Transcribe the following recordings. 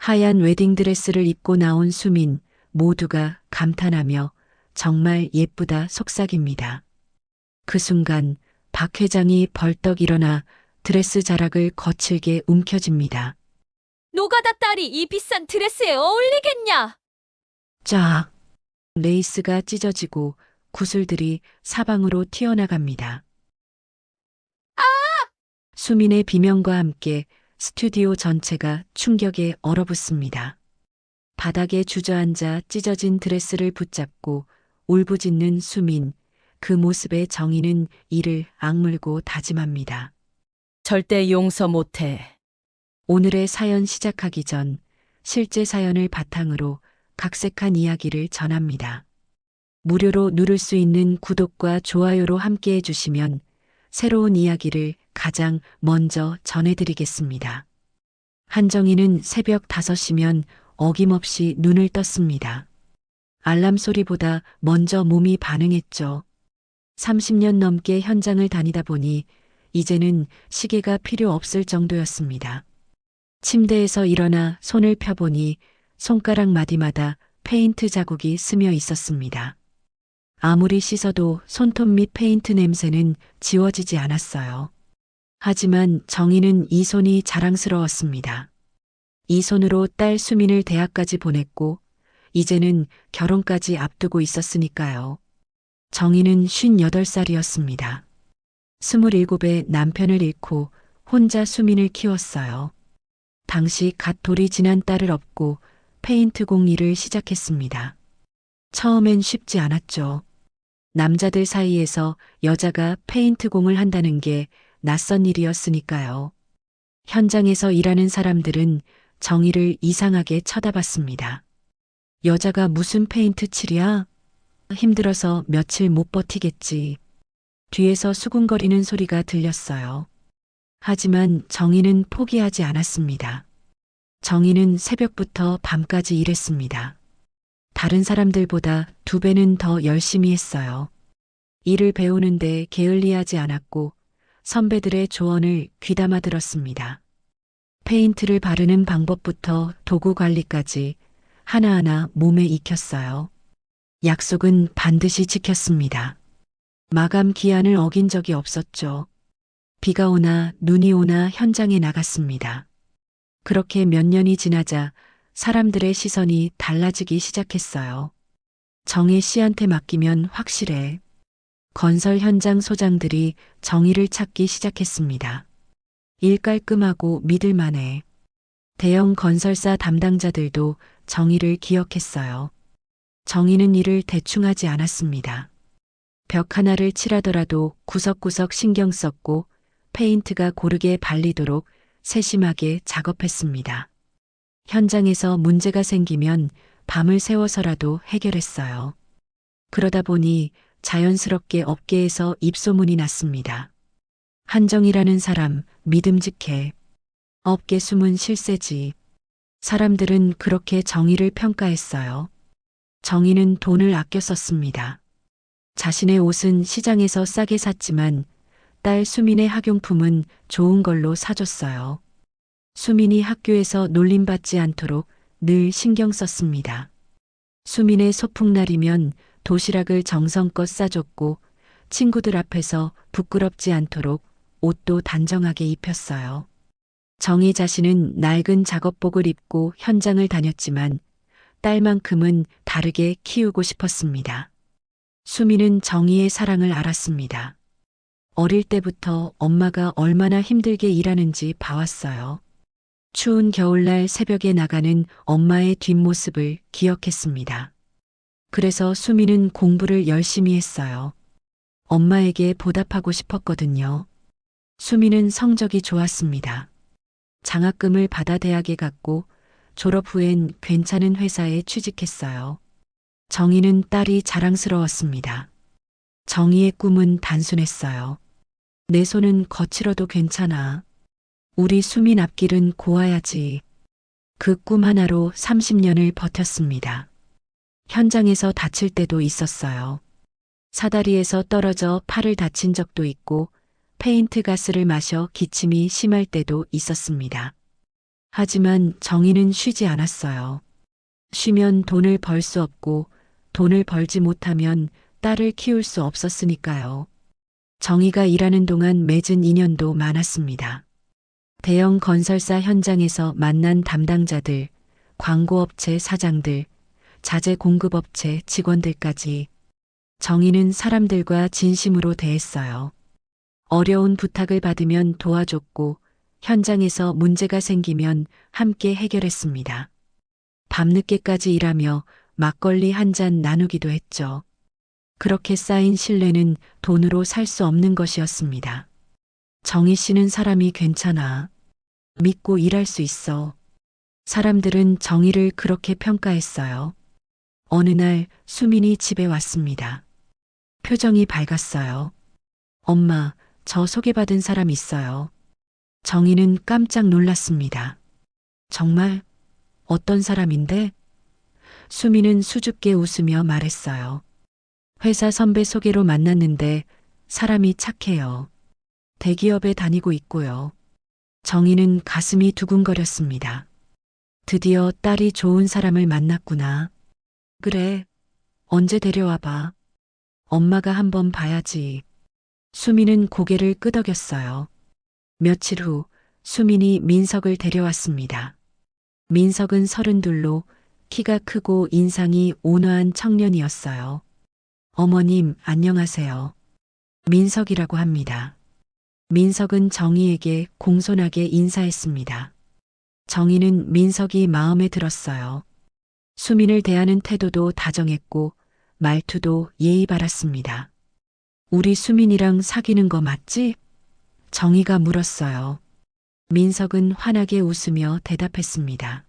하얀 웨딩드레스를 입고 나온 수민 모두가 감탄하며 정말 예쁘다 속삭입니다. 그 순간 박 회장이 벌떡 일어나 드레스 자락을 거칠게 움켜쥡니다. 노가다 딸이 이 비싼 드레스에 어울리겠냐? 쫙! 레이스가 찢어지고 구슬들이 사방으로 튀어나갑니다. 수민의 비명과 함께 스튜디오 전체가 충격에 얼어붙습니다. 바닥에 주저앉아 찢어진 드레스를 붙잡고 울부짖는 수민, 그 모습에 정희는 이를 악물고 다짐합니다. 절대 용서 못해. 오늘의 사연 시작하기 전 실제 사연을 바탕으로 각색한 이야기를 전합니다. 무료로 누를 수 있는 구독과 좋아요로 함께 해주시면 새로운 이야기를 가장 먼저 전해드리겠습니다. 한정희는 새벽 5시면 어김없이 눈을 떴습니다. 알람 소리보다 먼저 몸이 반응했죠. 30년 넘게 현장을 다니다 보니 이제는 시계가 필요 없을 정도였습니다. 침대에서 일어나 손을 펴보니 손가락 마디마다 페인트 자국이 스며 있었습니다. 아무리 씻어도 손톱 및 페인트 냄새는 지워지지 않았어요. 하지만 정희는 이 손이 자랑스러웠습니다. 이 손으로 딸 수민을 대학까지 보냈고 이제는 결혼까지 앞두고 있었으니까요. 정희는 58살이었습니다. 27에 남편을 잃고 혼자 수민을 키웠어요. 당시 갓 돌이 지난 딸을 업고 페인트공 일을 시작했습니다. 처음엔 쉽지 않았죠. 남자들 사이에서 여자가 페인트공을 한다는 게 낯선 일이었으니까요. 현장에서 일하는 사람들은 정희를 이상하게 쳐다봤습니다. 여자가 무슨 페인트 칠이야? 힘들어서 며칠 못 버티겠지. 뒤에서 수군거리는 소리가 들렸어요. 하지만 정희는 포기하지 않았습니다. 정희는 새벽부터 밤까지 일했습니다. 다른 사람들보다 2배는 더 열심히 했어요. 일을 배우는데 게을리하지 않았고 선배들의 조언을 귀담아 들었습니다. 페인트를 바르는 방법부터 도구 관리까지 하나하나 몸에 익혔어요. 약속은 반드시 지켰습니다. 마감 기한을 어긴 적이 없었죠. 비가 오나 눈이 오나 현장에 나갔습니다. 그렇게 몇 년이 지나자 사람들의 시선이 달라지기 시작했어요. 정혜 씨한테 맡기면 확실해. 건설 현장 소장들이 정희를 찾기 시작했습니다. 일 깔끔하고 믿을만해. 대형 건설사 담당자들도 정희를 기억했어요. 정희는 일을 대충 하지 않았습니다. 벽 하나를 칠하더라도 구석구석 신경 썼고 페인트가 고르게 발리도록 세심하게 작업했습니다. 현장에서 문제가 생기면 밤을 새워서라도 해결했어요. 그러다 보니 자연스럽게 업계에서 입소문이 났습니다. 한정이라는 사람 믿음직해. 업계 숨은 실세지. 사람들은 그렇게 정희를 평가했어요. 정희는 돈을 아껴 썼습니다. 자신의 옷은 시장에서 싸게 샀지만 딸 수민의 학용품은 좋은 걸로 사줬어요. 수민이 학교에서 놀림받지 않도록 늘 신경 썼습니다. 수민의 소풍날이면 도시락을 정성껏 싸줬고 친구들 앞에서 부끄럽지 않도록 옷도 단정하게 입혔어요. 정희 자신은 낡은 작업복을 입고 현장을 다녔지만 딸만큼은 다르게 키우고 싶었습니다. 수민은 정희의 사랑을 알았습니다. 어릴 때부터 엄마가 얼마나 힘들게 일하는지 봐왔어요. 추운 겨울날 새벽에 나가는 엄마의 뒷모습을 기억했습니다. 그래서 수민은 공부를 열심히 했어요. 엄마에게 보답하고 싶었거든요. 수민은 성적이 좋았습니다. 장학금을 받아 대학에 갔고 졸업 후엔 괜찮은 회사에 취직했어요. 정희는 딸이 자랑스러웠습니다. 정희의 꿈은 단순했어요. 내 손은 거칠어도 괜찮아. 우리 수민 앞길은 고와야지. 그 꿈 하나로 30년을 버텼습니다. 현장에서 다칠 때도 있었어요. 사다리에서 떨어져 팔을 다친 적도 있고 페인트 가스를 마셔 기침이 심할 때도 있었습니다. 하지만 정희는 쉬지 않았어요. 쉬면 돈을 벌 수 없고 돈을 벌지 못하면 딸을 키울 수 없었으니까요. 정희가 일하는 동안 맺은 인연도 많았습니다. 대형 건설사 현장에서 만난 담당자들, 광고업체 사장들, 자재 공급업체 직원들까지 정희는 사람들과 진심으로 대했어요. 어려운 부탁을 받으면 도와줬고 현장에서 문제가 생기면 함께 해결했습니다. 밤늦게까지 일하며 막걸리 한 잔 나누기도 했죠. 그렇게 쌓인 신뢰는 돈으로 살 수 없는 것이었습니다. 정희 씨는 사람이 괜찮아. 믿고 일할 수 있어. 사람들은 정희를 그렇게 평가했어요. 어느 날 수민이 집에 왔습니다. 표정이 밝았어요. 엄마, 저 소개받은 사람 있어요. 정희는 깜짝 놀랐습니다. 정말? 어떤 사람인데? 수민은 수줍게 웃으며 말했어요. 회사 선배 소개로 만났는데 사람이 착해요. 대기업에 다니고 있고요. 정희는 가슴이 두근거렸습니다. 드디어 딸이 좋은 사람을 만났구나. 그래, 언제 데려와봐. 엄마가 한번 봐야지. 수민은 고개를 끄덕였어요. 며칠 후 수민이 민석을 데려왔습니다. 민석은 32로 키가 크고 인상이 온화한 청년이었어요. 어머님, 안녕하세요. 민석이라고 합니다. 민석은 정희에게 공손하게 인사했습니다. 정희는 민석이 마음에 들었어요. 수민을 대하는 태도도 다정했고 말투도 예의 바랐습니다. 우리 수민이랑 사귀는 거 맞지? 정희가 물었어요. 민석은 환하게 웃으며 대답했습니다.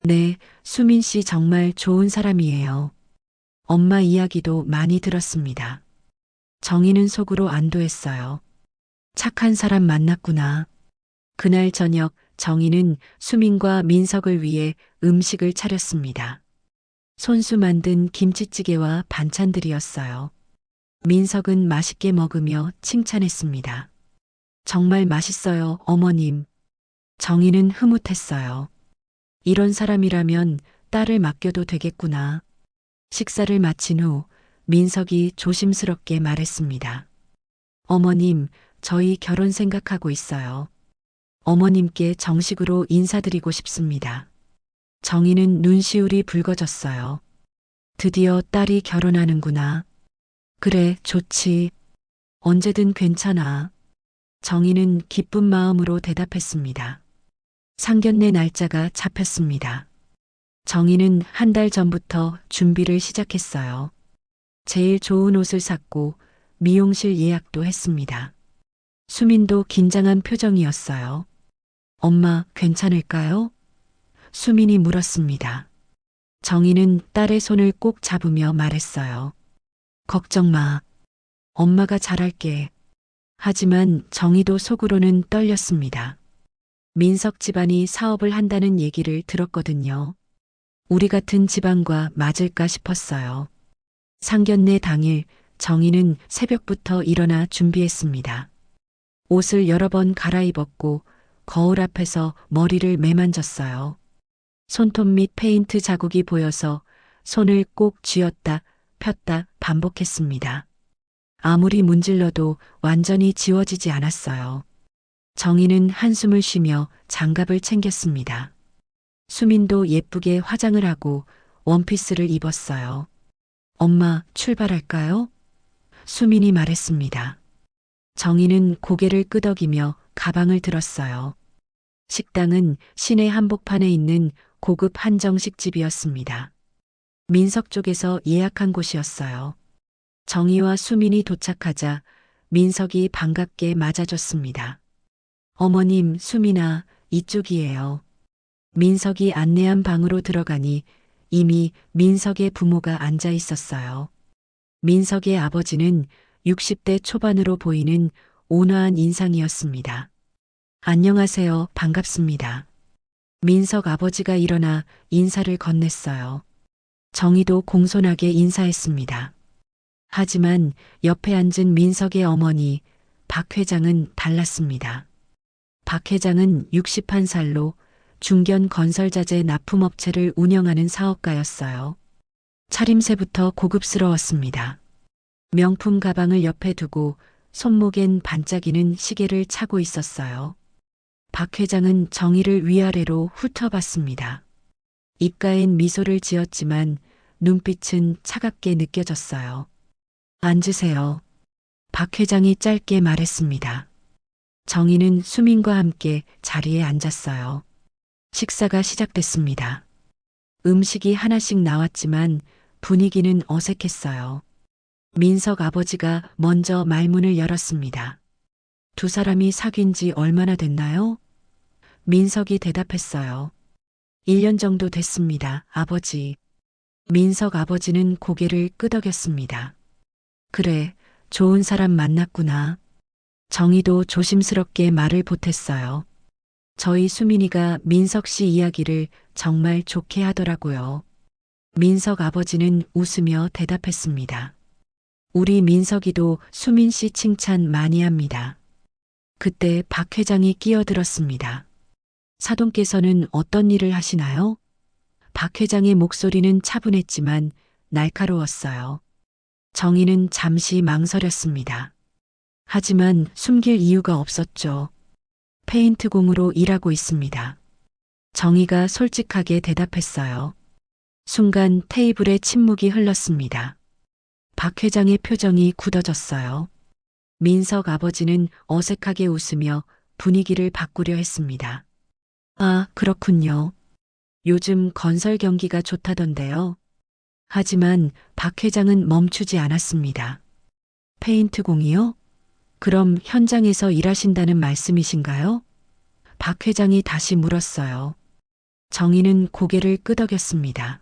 네, 수민 씨 정말 좋은 사람이에요. 엄마 이야기도 많이 들었습니다. 정희는 속으로 안도했어요. 착한 사람 만났구나. 그날 저녁 정희는 수민과 민석을 위해 음식을 차렸습니다. 손수 만든 김치찌개와 반찬들이었어요. 민석은 맛있게 먹으며 칭찬했습니다. 정말 맛있어요, 어머님. 정희는 흐뭇했어요. 이런 사람이라면 딸을 맡겨도 되겠구나. 식사를 마친 후 민석이 조심스럽게 말했습니다. 어머님, 저희 결혼 생각하고 있어요. 어머님께 정식으로 인사드리고 싶습니다. 정희는 눈시울이 붉어졌어요. 드디어 딸이 결혼하는구나. 그래, 좋지. 언제든 괜찮아. 정희는 기쁜 마음으로 대답했습니다. 상견례 날짜가 잡혔습니다. 정희는 한 달 전부터 준비를 시작했어요. 제일 좋은 옷을 샀고 미용실 예약도 했습니다. 수민도 긴장한 표정이었어요. 엄마, 괜찮을까요? 수민이 물었습니다. 정희는 딸의 손을 꼭 잡으며 말했어요. 걱정 마. 엄마가 잘할게. 하지만 정희도 속으로는 떨렸습니다. 민석 집안이 사업을 한다는 얘기를 들었거든요. 우리 같은 집안과 맞을까 싶었어요. 상견례 당일 정희는 새벽부터 일어나 준비했습니다. 옷을 여러 번 갈아입었고 거울 앞에서 머리를 매만졌어요. 손톱 밑 페인트 자국이 보여서 손을 꼭 쥐었다 폈다 반복했습니다. 아무리 문질러도 완전히 지워지지 않았어요. 정희는 한숨을 쉬며 장갑을 챙겼습니다. 수민도 예쁘게 화장을 하고 원피스를 입었어요. 엄마, 출발할까요? 수민이 말했습니다. 정희는 고개를 끄덕이며 가방을 들었어요. 식당은 시내 한복판에 있는 고급 한정식 집이었습니다. 민석 쪽에서 예약한 곳이었어요. 정희와 수민이 도착하자 민석이 반갑게 맞아줬습니다. 어머님, 수민아, 이쪽이에요. 민석이 안내한 방으로 들어가니 이미 민석의 부모가 앉아 있었어요. 민석의 아버지는 60대 초반으로 보이는 온화한 인상이었습니다. 안녕하세요, 반갑습니다. 민석 아버지가 일어나 인사를 건넸어요. 정희도 공손하게 인사했습니다. 하지만 옆에 앉은 민석의 어머니 박 회장은 달랐습니다. 박 회장은 61살로 중견 건설자재 납품업체를 운영하는 사업가였어요. 차림새부터 고급스러웠습니다. 명품 가방을 옆에 두고 손목엔 반짝이는 시계를 차고 있었어요. 박 회장은 정의를 위아래로 훑어봤습니다. 입가엔 미소를 지었지만 눈빛은 차갑게 느껴졌어요. 앉으세요. 박 회장이 짧게 말했습니다. 정의는 수민과 함께 자리에 앉았어요. 식사가 시작됐습니다. 음식이 하나씩 나왔지만 분위기는 어색했어요. 민석 아버지가 먼저 말문을 열었습니다. 두 사람이 사귄 지 얼마나 됐나요? 민석이 대답했어요. 1년 정도 됐습니다, 아버지. 민석 아버지는 고개를 끄덕였습니다. 그래, 좋은 사람 만났구나. 정의도 조심스럽게 말을 보탰어요. 저희 수민이가 민석 씨 이야기를 정말 좋게 하더라고요. 민석 아버지는 웃으며 대답했습니다. 우리 민석이도 수민 씨 칭찬 많이 합니다. 그때 박 회장이 끼어들었습니다. 사돈께서는 어떤 일을 하시나요? 박 회장의 목소리는 차분했지만 날카로웠어요. 정의는 잠시 망설였습니다. 하지만 숨길 이유가 없었죠. 페인트공으로 일하고 있습니다. 정의가 솔직하게 대답했어요. 순간 테이블에 침묵이 흘렀습니다. 박 회장의 표정이 굳어졌어요. 민석 아버지는 어색하게 웃으며 분위기를 바꾸려 했습니다. 아, 그렇군요. 요즘 건설 경기가 좋다던데요. 하지만 박 회장은 멈추지 않았습니다. 페인트공이요? 그럼 현장에서 일하신다는 말씀이신가요? 박 회장이 다시 물었어요. 정의는 고개를 끄덕였습니다.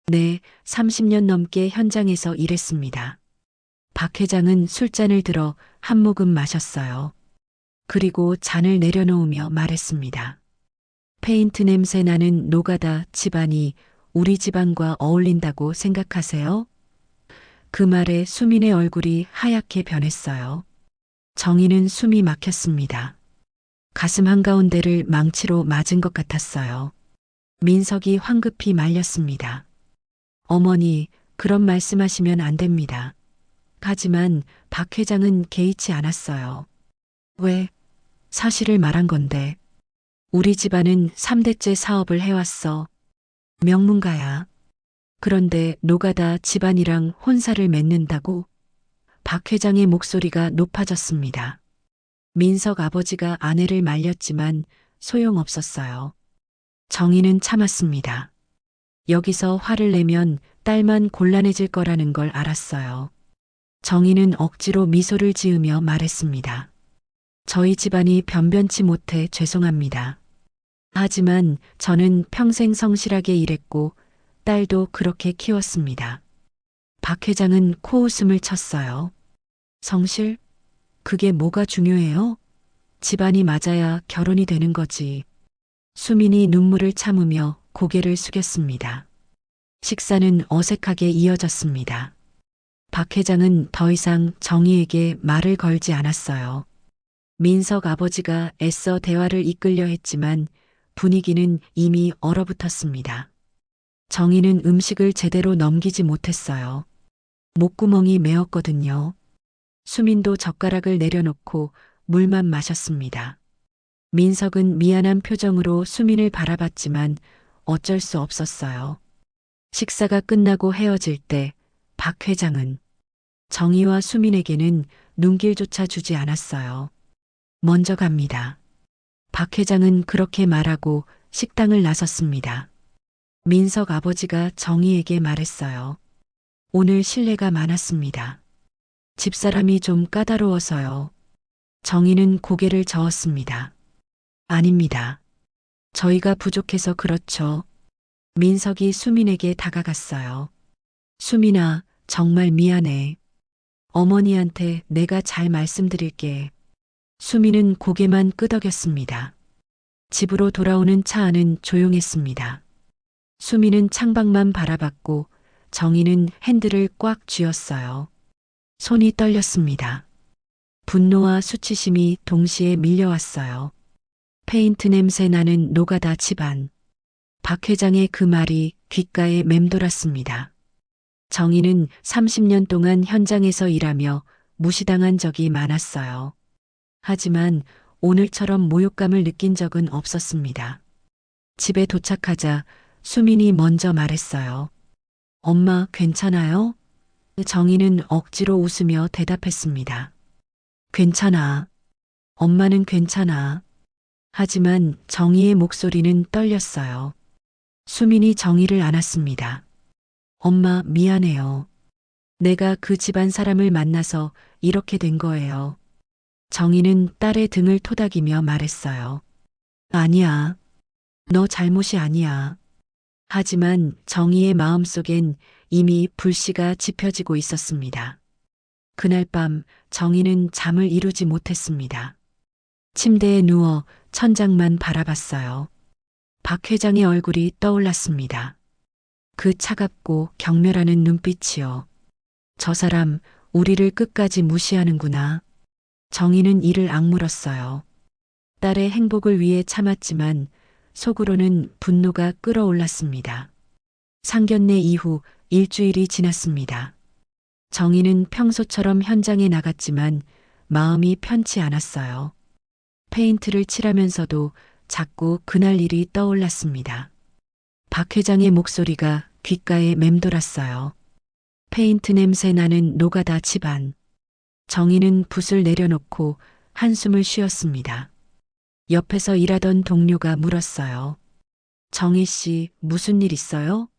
네, 30년 넘게 현장에서 일했습니다. 박 회장은 술잔을 들어 한 모금 마셨어요. 그리고 잔을 내려놓으며 말했습니다. 페인트 냄새 나는 노가다 집안이 우리 집안과 어울린다고 생각하세요? 그 말에 수민의 얼굴이 하얗게 변했어요. 정의는 숨이 막혔습니다. 가슴 한가운데를 망치로 맞은 것 같았어요. 민석이 황급히 말렸습니다. 어머니, 그런 말씀하시면 안 됩니다. 하지만 박 회장은 개의치 않았어요. 왜? 사실을 말한 건데. 우리 집안은 3대째 사업을 해왔어. 명문가야. 그런데 노가다 집안이랑 혼사를 맺는다고? 박 회장의 목소리가 높아졌습니다. 민석 아버지가 아내를 말렸지만 소용없었어요. 정의는 참았습니다. 여기서 화를 내면 딸만 곤란해질 거라는 걸 알았어요. 정의는 억지로 미소를 지으며 말했습니다. 저희 집안이 변변치 못해 죄송합니다. 하지만 저는 평생 성실하게 일했고 딸도 그렇게 키웠습니다. 박 회장은 코웃음을 쳤어요. 성실? 그게 뭐가 중요해요? 집안이 맞아야 결혼이 되는 거지. 수민이 눈물을 참으며 고개를 숙였습니다. 식사는 어색하게 이어졌습니다. 박 회장은 더 이상 정의에게 말을 걸지 않았어요. 민석 아버지가 애써 대화를 이끌려 했지만 분위기는 이미 얼어붙었습니다. 정의는 음식을 제대로 넘기지 못했어요. 목구멍이 메었거든요. 수민도 젓가락을 내려놓고 물만 마셨습니다. 민석은 미안한 표정으로 수민을 바라봤지만 어쩔 수 없었어요. 식사가 끝나고 헤어질 때 박 회장은 정의와 수민에게는 눈길조차 주지 않았어요. 먼저 갑니다. 박 회장은 그렇게 말하고 식당을 나섰습니다. 민석 아버지가 정의에게 말했어요. 오늘 실례가 많았습니다. 집사람이 좀 까다로워서요. 정의는 고개를 저었습니다. 아닙니다. 저희가 부족해서 그렇죠. 민석이 수민에게 다가갔어요. 수민아, 정말 미안해. 어머니한테 내가 잘 말씀드릴게. 수민은 고개만 끄덕였습니다. 집으로 돌아오는 차 안은 조용했습니다. 수민은 창밖만 바라봤고 정의는 핸들을 꽉 쥐었어요. 손이 떨렸습니다. 분노와 수치심이 동시에 밀려왔어요. 페인트 냄새 나는 노가다 집안. 박 회장의 그 말이 귓가에 맴돌았습니다. 정희는 30년 동안 현장에서 일하며 무시당한 적이 많았어요. 하지만 오늘처럼 모욕감을 느낀 적은 없었습니다. 집에 도착하자 수민이 먼저 말했어요. 엄마 괜찮아요? 정희는 억지로 웃으며 대답했습니다. 괜찮아. 엄마는 괜찮아. 하지만 정희의 목소리는 떨렸어요. 수민이 정희를 안았습니다. 엄마 미안해요. 내가 그 집안 사람을 만나서 이렇게 된 거예요. 정희는 딸의 등을 토닥이며 말했어요. 아니야. 너 잘못이 아니야. 하지만 정희의 마음속엔 이미 불씨가 지펴지고 있었습니다. 그날 밤 정희는 잠을 이루지 못했습니다. 침대에 누워 천장만 바라봤어요. 박 회장의 얼굴이 떠올랐습니다. 그 차갑고 경멸하는 눈빛이요. 저 사람 우리를 끝까지 무시하는구나. 정희는 이를 악물었어요. 딸의 행복을 위해 참았지만 속으로는 분노가 끓어올랐습니다. 상견례 이후 일주일이 지났습니다. 정희는 평소처럼 현장에 나갔지만 마음이 편치 않았어요. 페인트를 칠하면서도 자꾸 그날 일이 떠올랐습니다. 박 회장의 목소리가 귓가에 맴돌았어요. 페인트 냄새 나는 노가다 집안. 정희는 붓을 내려놓고 한숨을 쉬었습니다. 옆에서 일하던 동료가 물었어요. 정희 씨, 무슨 일 있어요?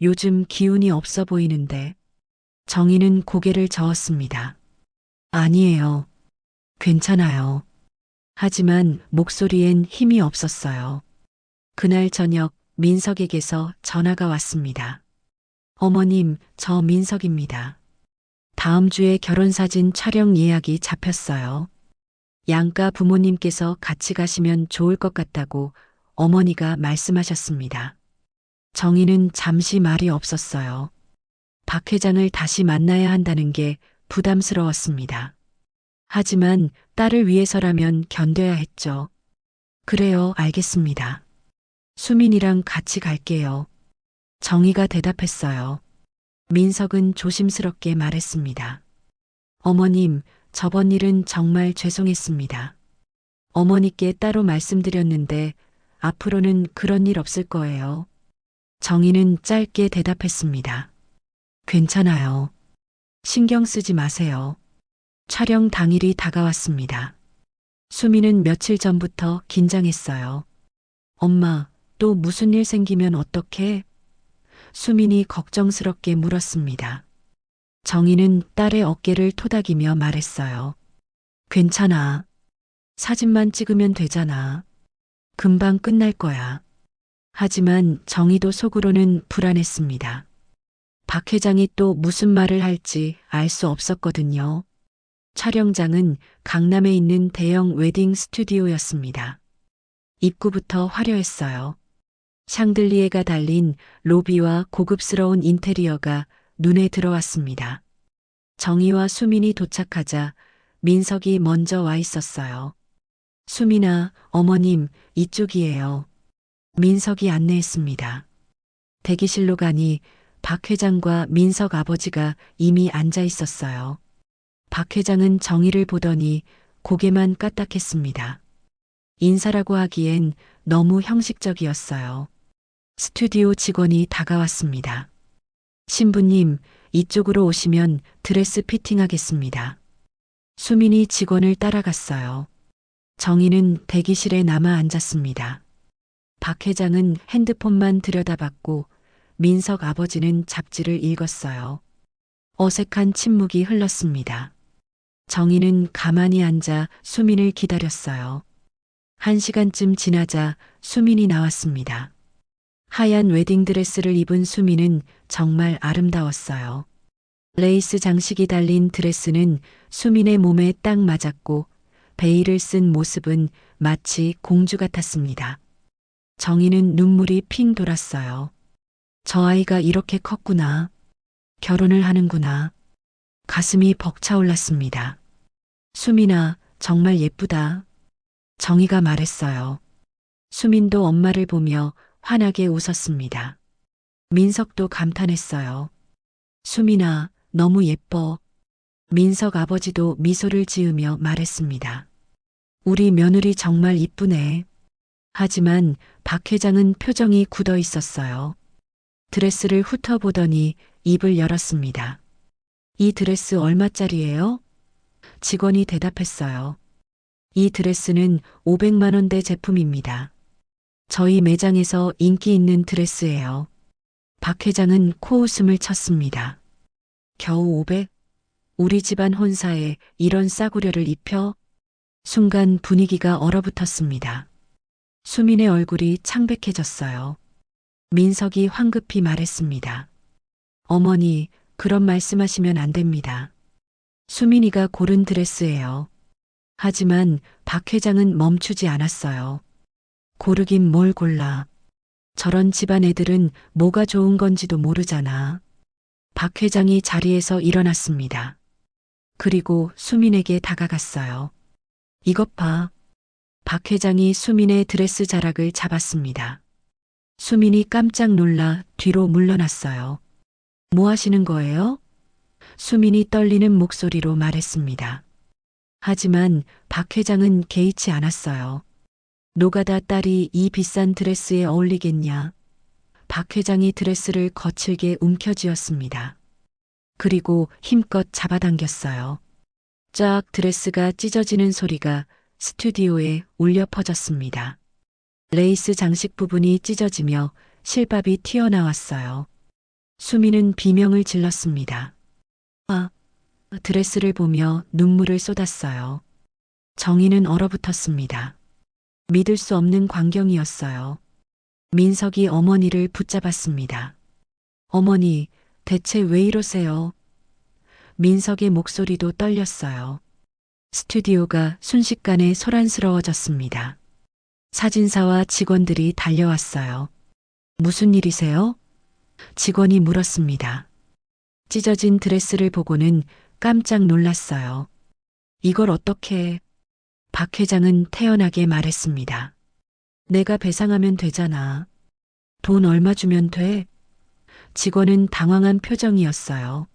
요즘 기운이 없어 보이는데. 정희는 고개를 저었습니다. 아니에요. 괜찮아요. 하지만 목소리엔 힘이 없었어요. 그날 저녁 민석에게서 전화가 왔습니다. 어머님, 저 민석입니다. 다음 주에 결혼사진 촬영 예약이 잡혔어요. 양가 부모님께서 같이 가시면 좋을 것 같다고 어머니가 말씀하셨습니다. 정희는 잠시 말이 없었어요. 박 회장을 다시 만나야 한다는 게 부담스러웠습니다. 하지만 딸을 위해서라면 견뎌야 했죠. 그래요, 알겠습니다. 수민이랑 같이 갈게요. 정희가 대답했어요. 민석은 조심스럽게 말했습니다. 어머님, 저번 일은 정말 죄송했습니다. 어머니께 따로 말씀드렸는데 앞으로는 그런 일 없을 거예요. 정희는 짧게 대답했습니다. 괜찮아요. 신경 쓰지 마세요. 촬영 당일이 다가왔습니다. 수미는 며칠 전부터 긴장했어요. 엄마, 또 무슨 일 생기면 어떡해? 수민이 걱정스럽게 물었습니다. 정희는 딸의 어깨를 토닥이며 말했어요. 괜찮아. 사진만 찍으면 되잖아. 금방 끝날 거야. 하지만 정희도 속으로는 불안했습니다. 박 회장이 또 무슨 말을 할지 알 수 없었거든요. 촬영장은 강남에 있는 대형 웨딩 스튜디오였습니다. 입구부터 화려했어요. 샹들리에가 달린 로비와 고급스러운 인테리어가 눈에 들어왔습니다. 정희와 수민이 도착하자 민석이 먼저 와 있었어요. 수민아, 어머님, 이쪽이에요. 민석이 안내했습니다. 대기실로 가니 박 회장과 민석 아버지가 이미 앉아 있었어요. 박 회장은 정희를 보더니 고개만 까딱했습니다. 인사라고 하기엔 너무 형식적이었어요. 스튜디오 직원이 다가왔습니다. 신부님, 이쪽으로 오시면 드레스 피팅하겠습니다. 수민이 직원을 따라갔어요. 정희는 대기실에 남아 앉았습니다. 박 회장은 핸드폰만 들여다봤고 민석 아버지는 잡지를 읽었어요. 어색한 침묵이 흘렀습니다. 정희는 가만히 앉아 수민을 기다렸어요. 1시간쯤 지나자 수민이 나왔습니다. 하얀 웨딩드레스를 입은 수민은 정말 아름다웠어요. 레이스 장식이 달린 드레스는 수민의 몸에 딱 맞았고 베일을 쓴 모습은 마치 공주 같았습니다. 정희는 눈물이 핑 돌았어요. 저 아이가 이렇게 컸구나. 결혼을 하는구나. 가슴이 벅차올랐습니다. 수민아, 정말 예쁘다. 정희가 말했어요. 수민도 엄마를 보며 환하게 웃었습니다. 민석도 감탄했어요. 수민아, 너무 예뻐. 민석 아버지도 미소를 지으며 말했습니다. 우리 며느리 정말 이쁘네. 하지만 박 회장은 표정이 굳어 있었어요. 드레스를 훑어보더니 입을 열었습니다. 이 드레스 얼마짜리예요? 직원이 대답했어요. 이 드레스는 500만 원대 제품입니다. 저희 매장에서 인기 있는 드레스예요. 박 회장은 코웃음을 쳤습니다. 겨우 500? 우리 집안 혼사에 이런 싸구려를 입혀? 순간 분위기가 얼어붙었습니다. 수민의 얼굴이 창백해졌어요. 민석이 황급히 말했습니다. 어머니, 그런 말씀하시면 안 됩니다. 수민이가 고른 드레스예요. 하지만 박 회장은 멈추지 않았어요. 고르긴 뭘 골라. 저런 집안 애들은 뭐가 좋은 건지도 모르잖아. 박 회장이 자리에서 일어났습니다. 그리고 수민에게 다가갔어요. 이것 봐. 박 회장이 수민의 드레스 자락을 잡았습니다. 수민이 깜짝 놀라 뒤로 물러났어요. 뭐 하시는 거예요? 수민이 떨리는 목소리로 말했습니다. 하지만 박 회장은 개의치 않았어요. 노가다 딸이 이 비싼 드레스에 어울리겠냐. 박 회장이 드레스를 거칠게 움켜쥐었습니다. 그리고 힘껏 잡아당겼어요. 쫙 드레스가 찢어지는 소리가 스튜디오에 울려 퍼졌습니다. 레이스 장식 부분이 찢어지며 실밥이 튀어나왔어요. 수미는 비명을 질렀습니다. 아, 드레스를 보며 눈물을 쏟았어요. 정희는 얼어붙었습니다. 믿을 수 없는 광경이었어요. 민석이 어머니를 붙잡았습니다. 어머니, 대체 왜 이러세요? 민석의 목소리도 떨렸어요. 스튜디오가 순식간에 소란스러워졌습니다. 사진사와 직원들이 달려왔어요. 무슨 일이세요? 직원이 물었습니다. 찢어진 드레스를 보고는 깜짝 놀랐어요. 이걸 어떻게... 박 회장은 태연하게 말했습니다. 내가 배상하면 되잖아. 돈 얼마 주면 돼? 직원은 당황한 표정이었어요.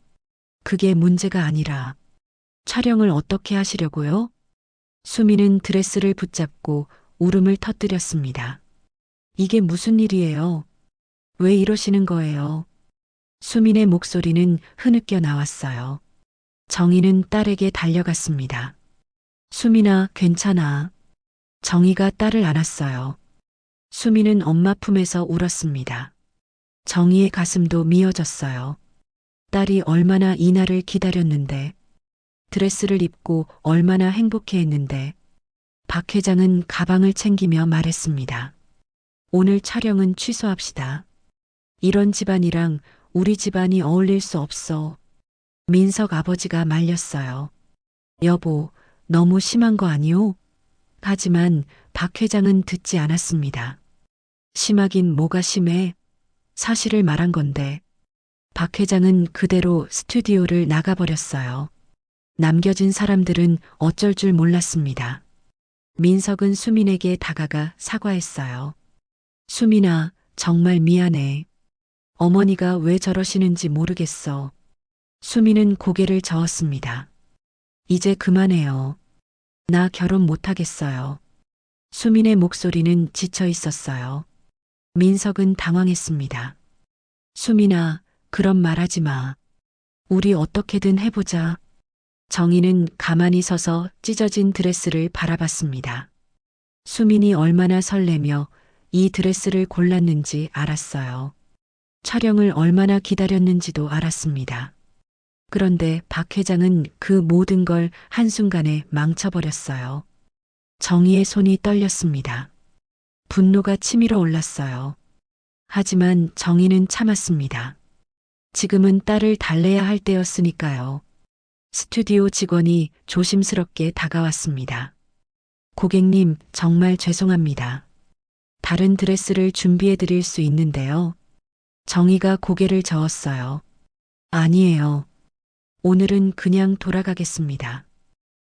그게 문제가 아니라 촬영을 어떻게 하시려고요? 수미는 드레스를 붙잡고 울음을 터뜨렸습니다. 이게 무슨 일이에요? 왜 이러시는 거예요? 수민의 목소리는 흐느껴 나왔어요. 정희는 딸에게 달려갔습니다. 수민아, 괜찮아. 정희가 딸을 안았어요. 수민은 엄마 품에서 울었습니다. 정희의 가슴도 미어졌어요. 딸이 얼마나 이 날을 기다렸는데, 드레스를 입고 얼마나 행복해했는데. 박 회장은 가방을 챙기며 말했습니다. 오늘 촬영은 취소합시다. 이런 집안이랑 우리 집안이 어울릴 수 없어. 민석 아버지가 말렸어요. 여보, 너무 심한 거 아니오? 하지만 박 회장은 듣지 않았습니다. 심하긴 뭐가 심해? 사실을 말한 건데. 박 회장은 그대로 스튜디오를 나가버렸어요. 남겨진 사람들은 어쩔 줄 몰랐습니다. 민석은 수민에게 다가가 사과했어요. 수민아, 정말 미안해. 어머니가 왜 저러시는지 모르겠어. 수민은 고개를 저었습니다. 이제 그만해요. 나 결혼 못하겠어요. 수민의 목소리는 지쳐 있었어요. 민석은 당황했습니다. 수민아, 그런 말 하지 마. 우리 어떻게든 해보자. 정희는 가만히 서서 찢어진 드레스를 바라봤습니다. 수민이 얼마나 설레며 이 드레스를 골랐는지 알았어요. 촬영을 얼마나 기다렸는지도 알았습니다. 그런데 박 회장은 그 모든 걸 한순간에 망쳐버렸어요. 정희의 손이 떨렸습니다. 분노가 치밀어 올랐어요. 하지만 정희는 참았습니다. 지금은 딸을 달래야 할 때였으니까요. 스튜디오 직원이 조심스럽게 다가왔습니다. 고객님, 정말 죄송합니다. 다른 드레스를 준비해 드릴 수 있는데요. 정희가 고개를 저었어요. 아니에요. 오늘은 그냥 돌아가겠습니다.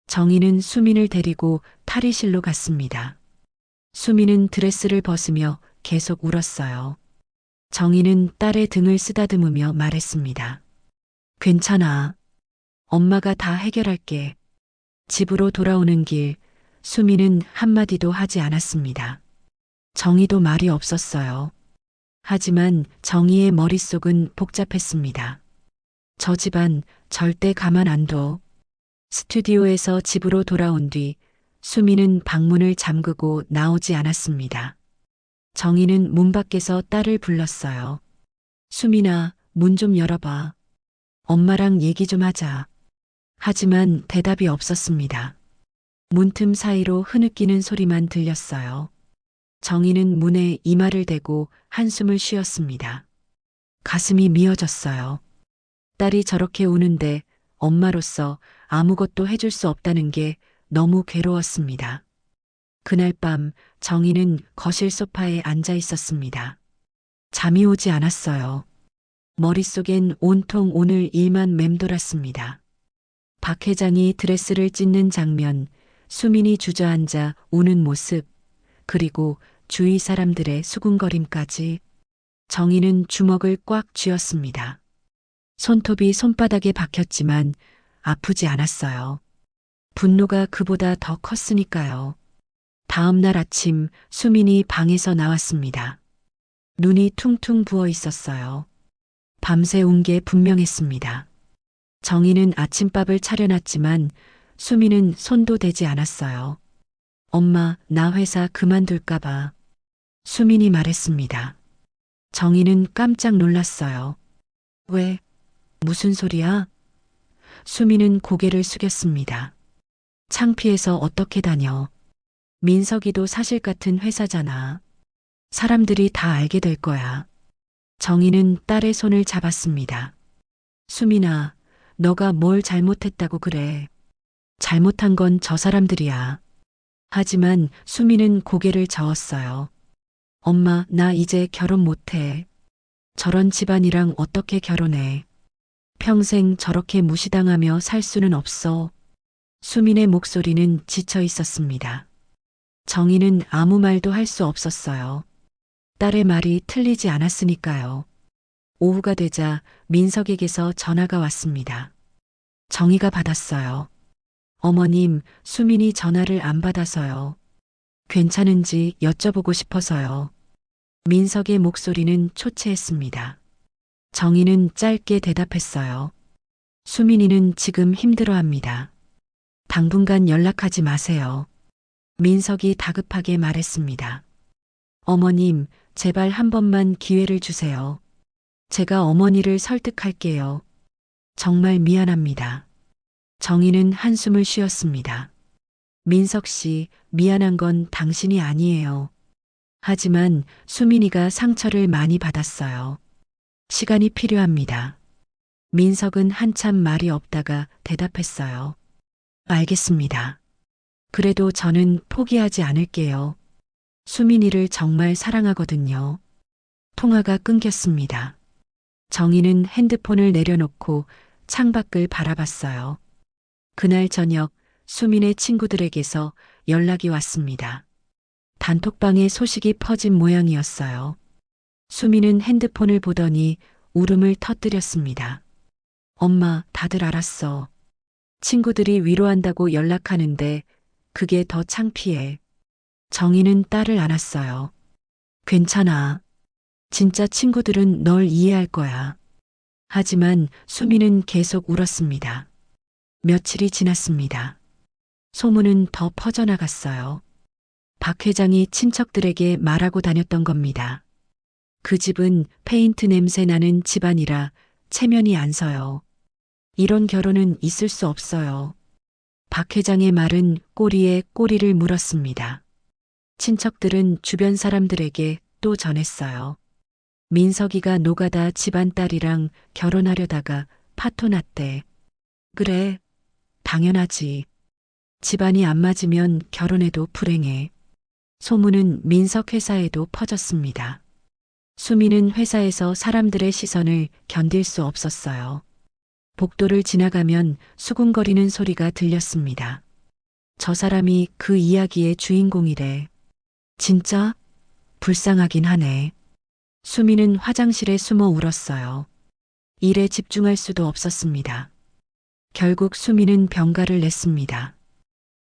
정희는 수민을 데리고 탈의실로 갔습니다. 수미는 드레스를 벗으며 계속 울었어요. 정희는 딸의 등을 쓰다듬으며 말했습니다. 괜찮아. 엄마가 다 해결할게. 집으로 돌아오는 길, 수미는 한마디도 하지 않았습니다. 정희도 말이 없었어요. 하지만 정희의 머릿속은 복잡했습니다. 저 집안 절대 가만 안 둬. 스튜디오에서 집으로 돌아온 뒤 수미는 방문을 잠그고 나오지 않았습니다. 정희는 문 밖에서 딸을 불렀어요. 수민아, 문 좀 열어봐. 엄마랑 얘기 좀 하자. 하지만 대답이 없었습니다. 문틈 사이로 흐느끼는 소리만 들렸어요. 정희는 문에 이마를 대고 한숨을 쉬었습니다. 가슴이 미어졌어요. 딸이 저렇게 우는데 엄마로서 아무것도 해줄 수 없다는 게 너무 괴로웠습니다. 그날 밤 정희는 거실 소파에 앉아 있었습니다. 잠이 오지 않았어요. 머릿속엔 온통 오늘 일만 맴돌았습니다. 박 회장이 드레스를 찢는 장면, 수민이 주저앉아 우는 모습, 그리고 주위 사람들의 수군거림까지. 정희는 주먹을 꽉 쥐었습니다. 손톱이 손바닥에 박혔지만 아프지 않았어요. 분노가 그보다 더 컸으니까요. 다음 날 아침 수민이 방에서 나왔습니다. 눈이 퉁퉁 부어 있었어요. 밤새 운 게 분명했습니다. 정희는 아침밥을 차려놨지만 수민은 손도 대지 않았어요. 엄마, 나 회사 그만둘까봐. 수민이 말했습니다. 정희는 깜짝 놀랐어요. 왜? 무슨 소리야? 수민은 고개를 숙였습니다. 창피해서 어떻게 다녀? 민석이도 사실 같은 회사잖아. 사람들이 다 알게 될 거야. 정희는 딸의 손을 잡았습니다. 수민아, 너가 뭘 잘못했다고 그래. 잘못한 건 저 사람들이야. 하지만 수민은 고개를 저었어요. 엄마, 나 이제 결혼 못해. 저런 집안이랑 어떻게 결혼해. 평생 저렇게 무시당하며 살 수는 없어. 수민의 목소리는 지쳐 있었습니다. 정희는 아무 말도 할 수 없었어요. 딸의 말이 틀리지 않았으니까요. 오후가 되자 민석에게서 전화가 왔습니다. 정희가 받았어요. 어머님, 수민이 전화를 안 받아서요. 괜찮은지 여쭤보고 싶어서요. 민석의 목소리는 초췌했습니다. 정희는 짧게 대답했어요. 수민이는 지금 힘들어합니다. 당분간 연락하지 마세요. 민석이 다급하게 말했습니다. 어머님, 제발 한 번만 기회를 주세요. 제가 어머니를 설득할게요. 정말 미안합니다. 정희는 한숨을 쉬었습니다. 민석 씨, 미안한 건 당신이 아니에요. 하지만 수민이가 상처를 많이 받았어요. 시간이 필요합니다. 민석은 한참 말이 없다가 대답했어요. 알겠습니다. 그래도 저는 포기하지 않을게요. 수민이를 정말 사랑하거든요. 통화가 끊겼습니다. 정희는 핸드폰을 내려놓고 창밖을 바라봤어요. 그날 저녁 수민의 친구들에게서 연락이 왔습니다. 단톡방에 소식이 퍼진 모양이었어요. 수민은 핸드폰을 보더니 울음을 터뜨렸습니다. 엄마, 다들 알았어. 친구들이 위로한다고 연락하는데 그게 더 창피해. 정희는 딸을 안았어요. 괜찮아. 진짜 친구들은 널 이해할 거야. 하지만 수민은 계속 울었습니다. 며칠이 지났습니다. 소문은 더 퍼져나갔어요. 박 회장이 친척들에게 말하고 다녔던 겁니다. 그 집은 페인트 냄새 나는 집안이라 체면이 안 서요. 이런 결혼은 있을 수 없어요. 박 회장의 말은 꼬리에 꼬리를 물었습니다. 친척들은 주변 사람들에게 또 전했어요. 민석이가 노가다 집안 딸이랑 결혼하려다가 파토 났대. 그래, 당연하지. 집안이 안 맞으면 결혼해도 불행해. 소문은 민석 회사에도 퍼졌습니다. 수미는 회사에서 사람들의 시선을 견딜 수 없었어요. 복도를 지나가면 수군거리는 소리가 들렸습니다. 저 사람이 그 이야기의 주인공이래. 진짜? 불쌍하긴 하네. 수미는 화장실에 숨어 울었어요. 일에 집중할 수도 없었습니다. 결국 수미는 병가를 냈습니다.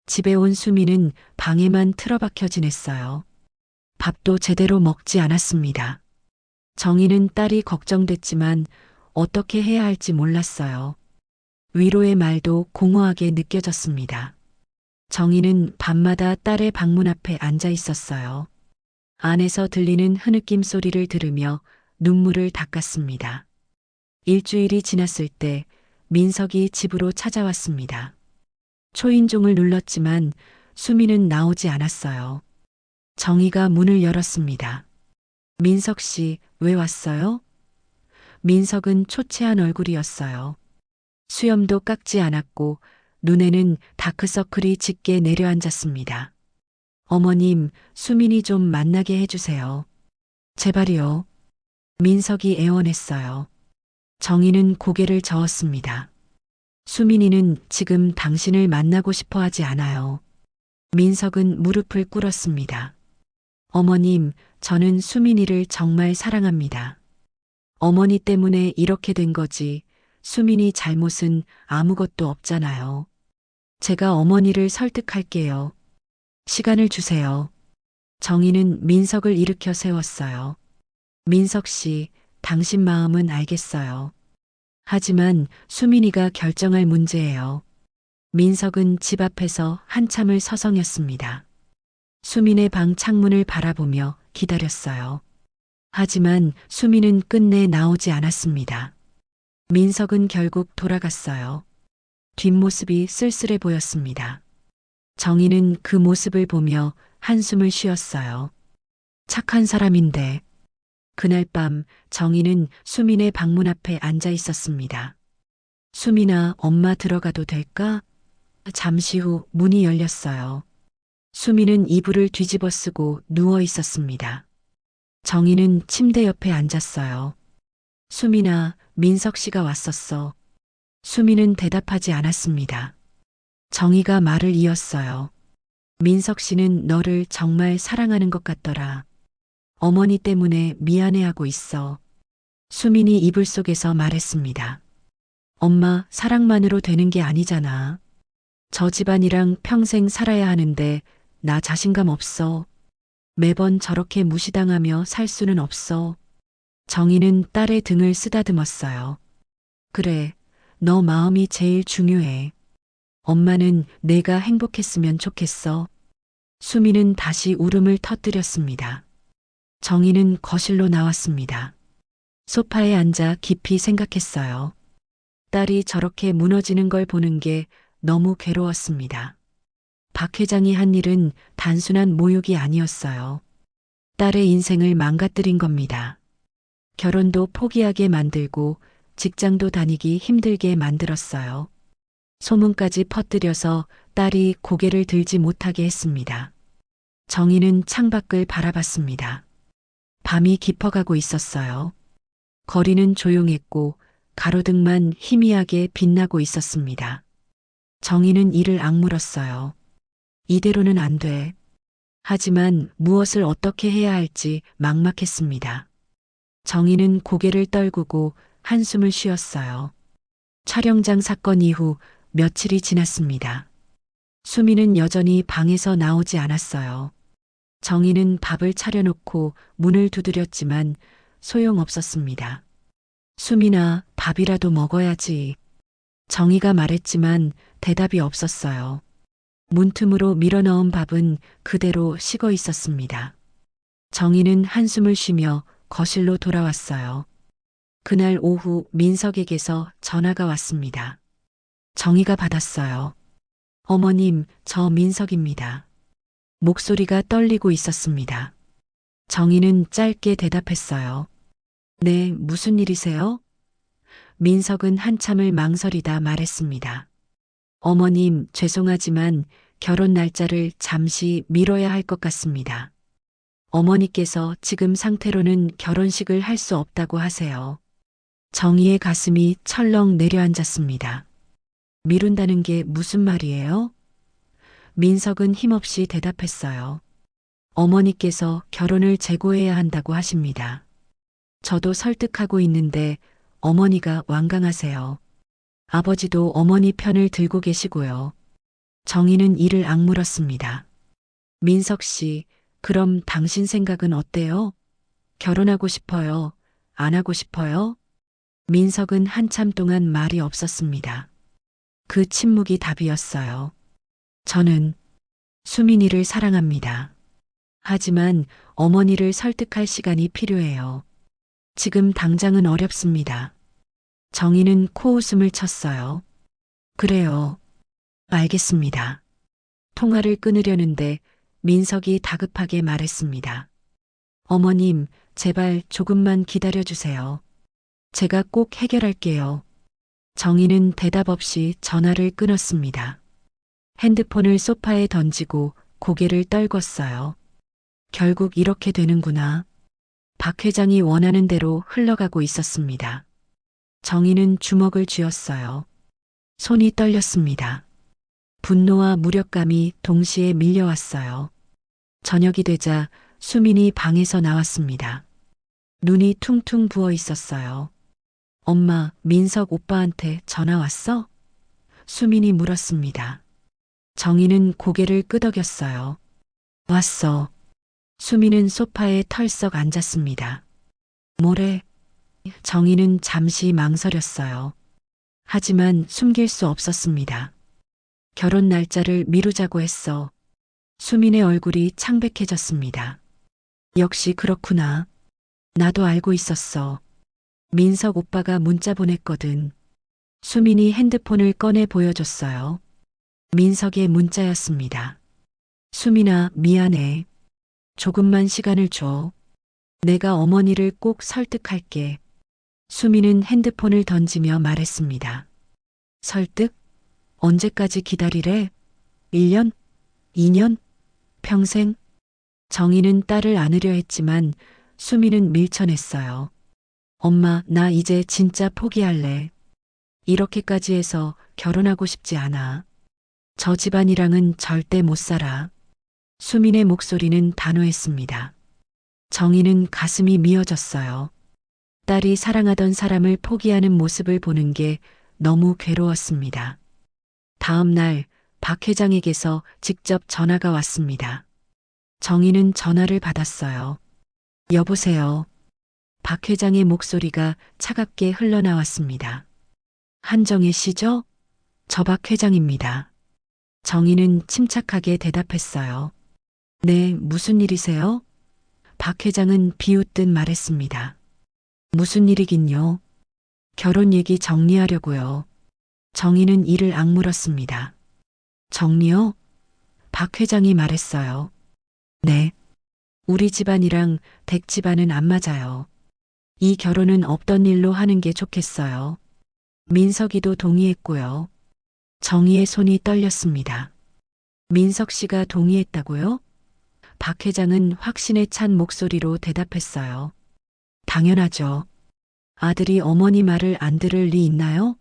집에 온 수미는 방에만 틀어박혀 지냈어요. 밥도 제대로 먹지 않았습니다. 정희는 딸이 걱정됐지만 어떻게 해야 할지 몰랐어요. 위로의 말도 공허하게 느껴졌습니다. 정희는 밤마다 딸의 방문 앞에 앉아 있었어요. 안에서 들리는 흐느낌 소리를 들으며 눈물을 닦았습니다. 일주일이 지났을 때 민석이 집으로 찾아왔습니다. 초인종을 눌렀지만 수미는 나오지 않았어요. 정희가 문을 열었습니다. 민석 씨, 왜 왔어요? 민석은 초췌한 얼굴이었어요. 수염도 깎지 않았고 눈에는 다크서클이 짙게 내려앉았습니다. 어머님, 수민이 좀 만나게 해주세요. 제발이요. 민석이 애원했어요. 정희는 고개를 저었습니다. 수민이는 지금 당신을 만나고 싶어 하지 않아요. 민석은 무릎을 꿇었습니다. 어머님, 저는 수민이를 정말 사랑합니다. 어머니 때문에 이렇게 된 거지. 수민이 잘못은 아무것도 없잖아요. 제가 어머니를 설득할게요. 시간을 주세요. 정희는 민석을 일으켜 세웠어요. 민석 씨, 당신 마음은 알겠어요. 하지만 수민이가 결정할 문제예요. 민석은 집 앞에서 한참을 서성였습니다. 수민의 방 창문을 바라보며 기다렸어요. 하지만 수민은 끝내 나오지 않았습니다. 민석은 결국 돌아갔어요. 뒷모습이 쓸쓸해 보였습니다. 정희는 그 모습을 보며 한숨을 쉬었어요. 착한 사람인데. 그날 밤 정희는 수민의 방문 앞에 앉아 있었습니다. 수민아, 엄마 들어가도 될까? 잠시 후 문이 열렸어요. 수민은 이불을 뒤집어 쓰고 누워 있었습니다. 정희는 침대 옆에 앉았어요. 수민아, 민석 씨가 왔었어. 수민은 대답하지 않았습니다. 정희가 말을 이었어요. 민석 씨는 너를 정말 사랑하는 것 같더라. 어머니 때문에 미안해하고 있어. 수민이 이불 속에서 말했습니다. 엄마, 사랑만으로 되는 게 아니잖아. 저 집안이랑 평생 살아야 하는데 나 자신감 없어. 매번 저렇게 무시당하며 살 수는 없어. 정희는 딸의 등을 쓰다듬었어요. 그래, 너 마음이 제일 중요해. 엄마는 내가 행복했으면 좋겠어. 수미는 다시 울음을 터뜨렸습니다. 정희는 거실로 나왔습니다. 소파에 앉아 깊이 생각했어요. 딸이 저렇게 무너지는 걸 보는 게 너무 괴로웠습니다. 박 회장이 한 일은 단순한 모욕이 아니었어요. 딸의 인생을 망가뜨린 겁니다. 결혼도 포기하게 만들고 직장도 다니기 힘들게 만들었어요. 소문까지 퍼뜨려서 딸이 고개를 들지 못하게 했습니다. 정희는 창밖을 바라봤습니다. 밤이 깊어가고 있었어요. 거리는 조용했고 가로등만 희미하게 빛나고 있었습니다. 정희는 이를 악물었어요. 이대로는 안 돼. 하지만 무엇을 어떻게 해야 할지 막막했습니다. 정희는 고개를 떨구고 한숨을 쉬었어요. 촬영장 사건 이후 며칠이 지났습니다. 수미는 여전히 방에서 나오지 않았어요. 정희는 밥을 차려놓고 문을 두드렸지만 소용없었습니다. 수민아, 밥이라도 먹어야지. 정희가 말했지만 대답이 없었어요. 문틈으로 밀어넣은 밥은 그대로 식어 있었습니다. 정희는 한숨을 쉬며 거실로 돌아왔어요. 그날 오후 민석에게서 전화가 왔습니다. 정희가 받았어요. 어머님, 저 민석입니다. 목소리가 떨리고 있었습니다. 정희는 짧게 대답했어요. 네, 무슨 일이세요? 민석은 한참을 망설이다 말했습니다. 어머님, 죄송하지만 결혼 날짜를 잠시 미뤄야 할 것 같습니다. 어머니께서 지금 상태로는 결혼식을 할 수 없다고 하세요. 정희의 가슴이 철렁 내려앉았습니다. 미룬다는 게 무슨 말이에요? 민석은 힘없이 대답했어요. 어머니께서 결혼을 재고해야 한다고 하십니다. 저도 설득하고 있는데 어머니가 완강하세요. 아버지도 어머니 편을 들고 계시고요. 정희는 이를 악물었습니다. 민석 씨, 그럼 당신 생각은 어때요? 결혼하고 싶어요? 안 하고 싶어요? 민석은 한참 동안 말이 없었습니다. 그 침묵이 답이었어요. 저는 수민이를 사랑합니다. 하지만 어머니를 설득할 시간이 필요해요. 지금 당장은 어렵습니다. 정희는 코웃음을 쳤어요. 그래요. 알겠습니다. 통화를 끊으려는데 민석이 다급하게 말했습니다. 어머님, 제발 조금만 기다려주세요. 제가 꼭 해결할게요. 정희는 대답 없이 전화를 끊었습니다. 핸드폰을 소파에 던지고 고개를 떨궜어요. 결국 이렇게 되는구나. 박 회장이 원하는 대로 흘러가고 있었습니다. 정희는 주먹을 쥐었어요. 손이 떨렸습니다. 분노와 무력감이 동시에 밀려왔어요. 저녁이 되자 수민이 방에서 나왔습니다. 눈이 퉁퉁 부어 있었어요. 엄마, 민석 오빠한테 전화 왔어? 수민이 물었습니다. 정희는 고개를 끄덕였어요. 왔어. 수민은 소파에 털썩 앉았습니다. 뭐래? 정희는 잠시 망설였어요. 하지만 숨길 수 없었습니다. 결혼 날짜를 미루자고 했어. 수민의 얼굴이 창백해졌습니다. 역시 그렇구나. 나도 알고 있었어. 민석 오빠가 문자 보냈거든. 수민이 핸드폰을 꺼내 보여줬어요. 민석의 문자였습니다. 수민아, 미안해. 조금만 시간을 줘. 내가 어머니를 꼭 설득할게. 수민은 핸드폰을 던지며 말했습니다. 설득? 언제까지 기다리래? 1년? 2년? 평생? 정희는 딸을 안으려 했지만 수민은 밀쳐냈어요. 엄마, 나 이제 진짜 포기할래. 이렇게까지 해서 결혼하고 싶지 않아. 저 집안이랑은 절대 못 살아. 수민의 목소리는 단호했습니다. 정희는 가슴이 미어졌어요. 딸이 사랑하던 사람을 포기하는 모습을 보는 게 너무 괴로웠습니다. 다음 날 박 회장에게서 직접 전화가 왔습니다. 정희는 전화를 받았어요. 여보세요. 박 회장의 목소리가 차갑게 흘러나왔습니다. 한정혜 씨죠? 저 박 회장입니다. 정희는 침착하게 대답했어요. 네, 무슨 일이세요? 박 회장은 비웃듯 말했습니다. 무슨 일이긴요. 결혼 얘기 정리하려고요. 정희는 이를 악물었습니다. 정리요? 박 회장이 말했어요. 네. 우리 집안이랑 댁 집안은 안 맞아요. 이 결혼은 없던 일로 하는 게 좋겠어요. 민석이도 동의했고요. 정희의 손이 떨렸습니다. 민석 씨가 동의했다고요? 박 회장은 확신에 찬 목소리로 대답했어요. 당연하죠. 아들이 어머니 말을 안 들을 리 있나요?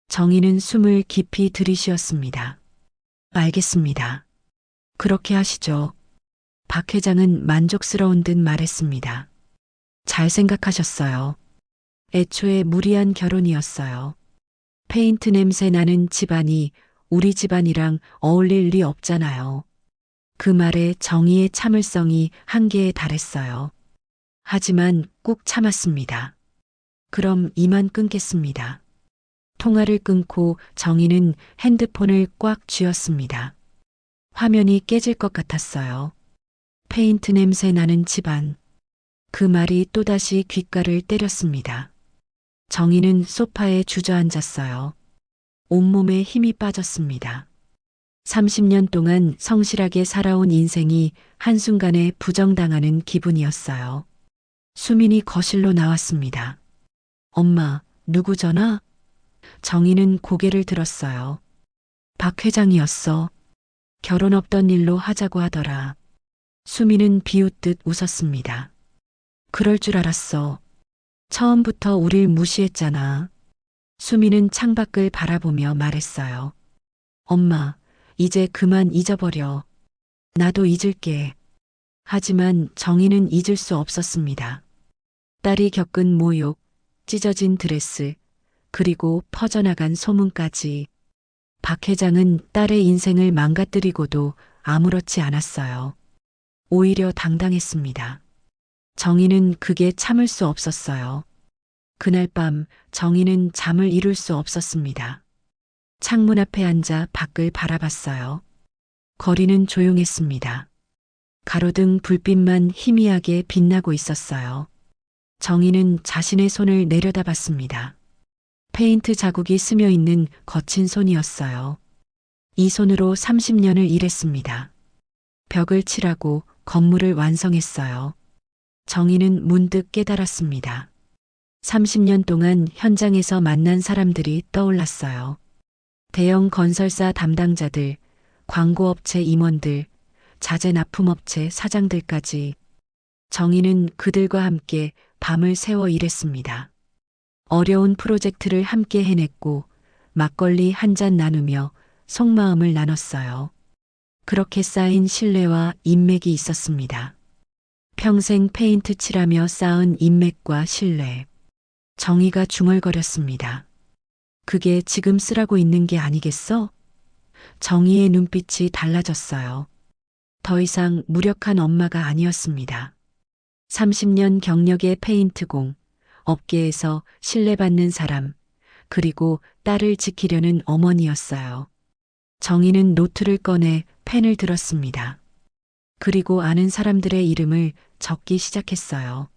정희는 숨을 깊이 들이쉬었습니다. 알겠습니다. 그렇게 하시죠. 박 회장은 만족스러운 듯 말했습니다. 잘 생각하셨어요. 애초에 무리한 결혼이었어요. 페인트 냄새 나는 집안이 우리 집안이랑 어울릴 리 없잖아요. 그 말에 정의의 참을성이 한계에 달했어요. 하지만 꾹 참았습니다. 그럼 이만 끊겠습니다. 통화를 끊고 정희는 핸드폰을 꽉 쥐었습니다. 화면이 깨질 것 같았어요. 페인트 냄새 나는 집안. 그 말이 또다시 귓가를 때렸습니다. 정희는 소파에 주저앉았어요. 온몸에 힘이 빠졌습니다. 30년 동안 성실하게 살아온 인생이 한순간에 부정당하는 기분이었어요. 수민이 거실로 나왔습니다. 엄마, 누구 전화? 정희는 고개를 들었어요. 박 회장이었어. 결혼 없던 일로 하자고 하더라. 수민은 비웃듯 웃었습니다. 그럴 줄 알았어. 처음부터 우릴 무시했잖아. 수민은 창밖을 바라보며 말했어요. 엄마, 이제 그만 잊어버려. 나도 잊을게. 하지만 정희는 잊을 수 없었습니다. 딸이 겪은 모욕, 찢어진 드레스, 그리고 퍼져나간 소문까지. 박 회장은 딸의 인생을 망가뜨리고도 아무렇지 않았어요. 오히려 당당했습니다. 정희는 그게 참을 수 없었어요. 그날 밤 정희는 잠을 이룰 수 없었습니다. 창문 앞에 앉아 밖을 바라봤어요. 거리는 조용했습니다. 가로등 불빛만 희미하게 빛나고 있었어요. 정희는 자신의 손을 내려다봤습니다. 페인트 자국이 스며 있는 거친 손이었어요. 이 손으로 30년을 일했습니다. 벽을 칠하고 건물을 완성했어요. 정희는 문득 깨달았습니다. 30년 동안 현장에서 만난 사람들이 떠올랐어요. 대형 건설사 담당자들, 광고업체 임원들, 자재 납품업체 사장들까지. 정희는 그들과 함께 밤을 새워 일했습니다. 어려운 프로젝트를 함께 해냈고 막걸리 한 잔 나누며 속마음을 나눴어요. 그렇게 쌓인 신뢰와 인맥이 있었습니다. 평생 페인트 칠하며 쌓은 인맥과 신뢰. 정희가 중얼거렸습니다. 그게 지금 쓰라고 있는 게 아니겠어? 정희의 눈빛이 달라졌어요. 더 이상 무력한 엄마가 아니었습니다. 30년 경력의 페인트공, 업계에서 신뢰받는 사람, 그리고 딸을 지키려는 어머니였어요. 정희는 노트를 꺼내 펜을 들었습니다. 그리고 아는 사람들의 이름을 적기 시작했어요.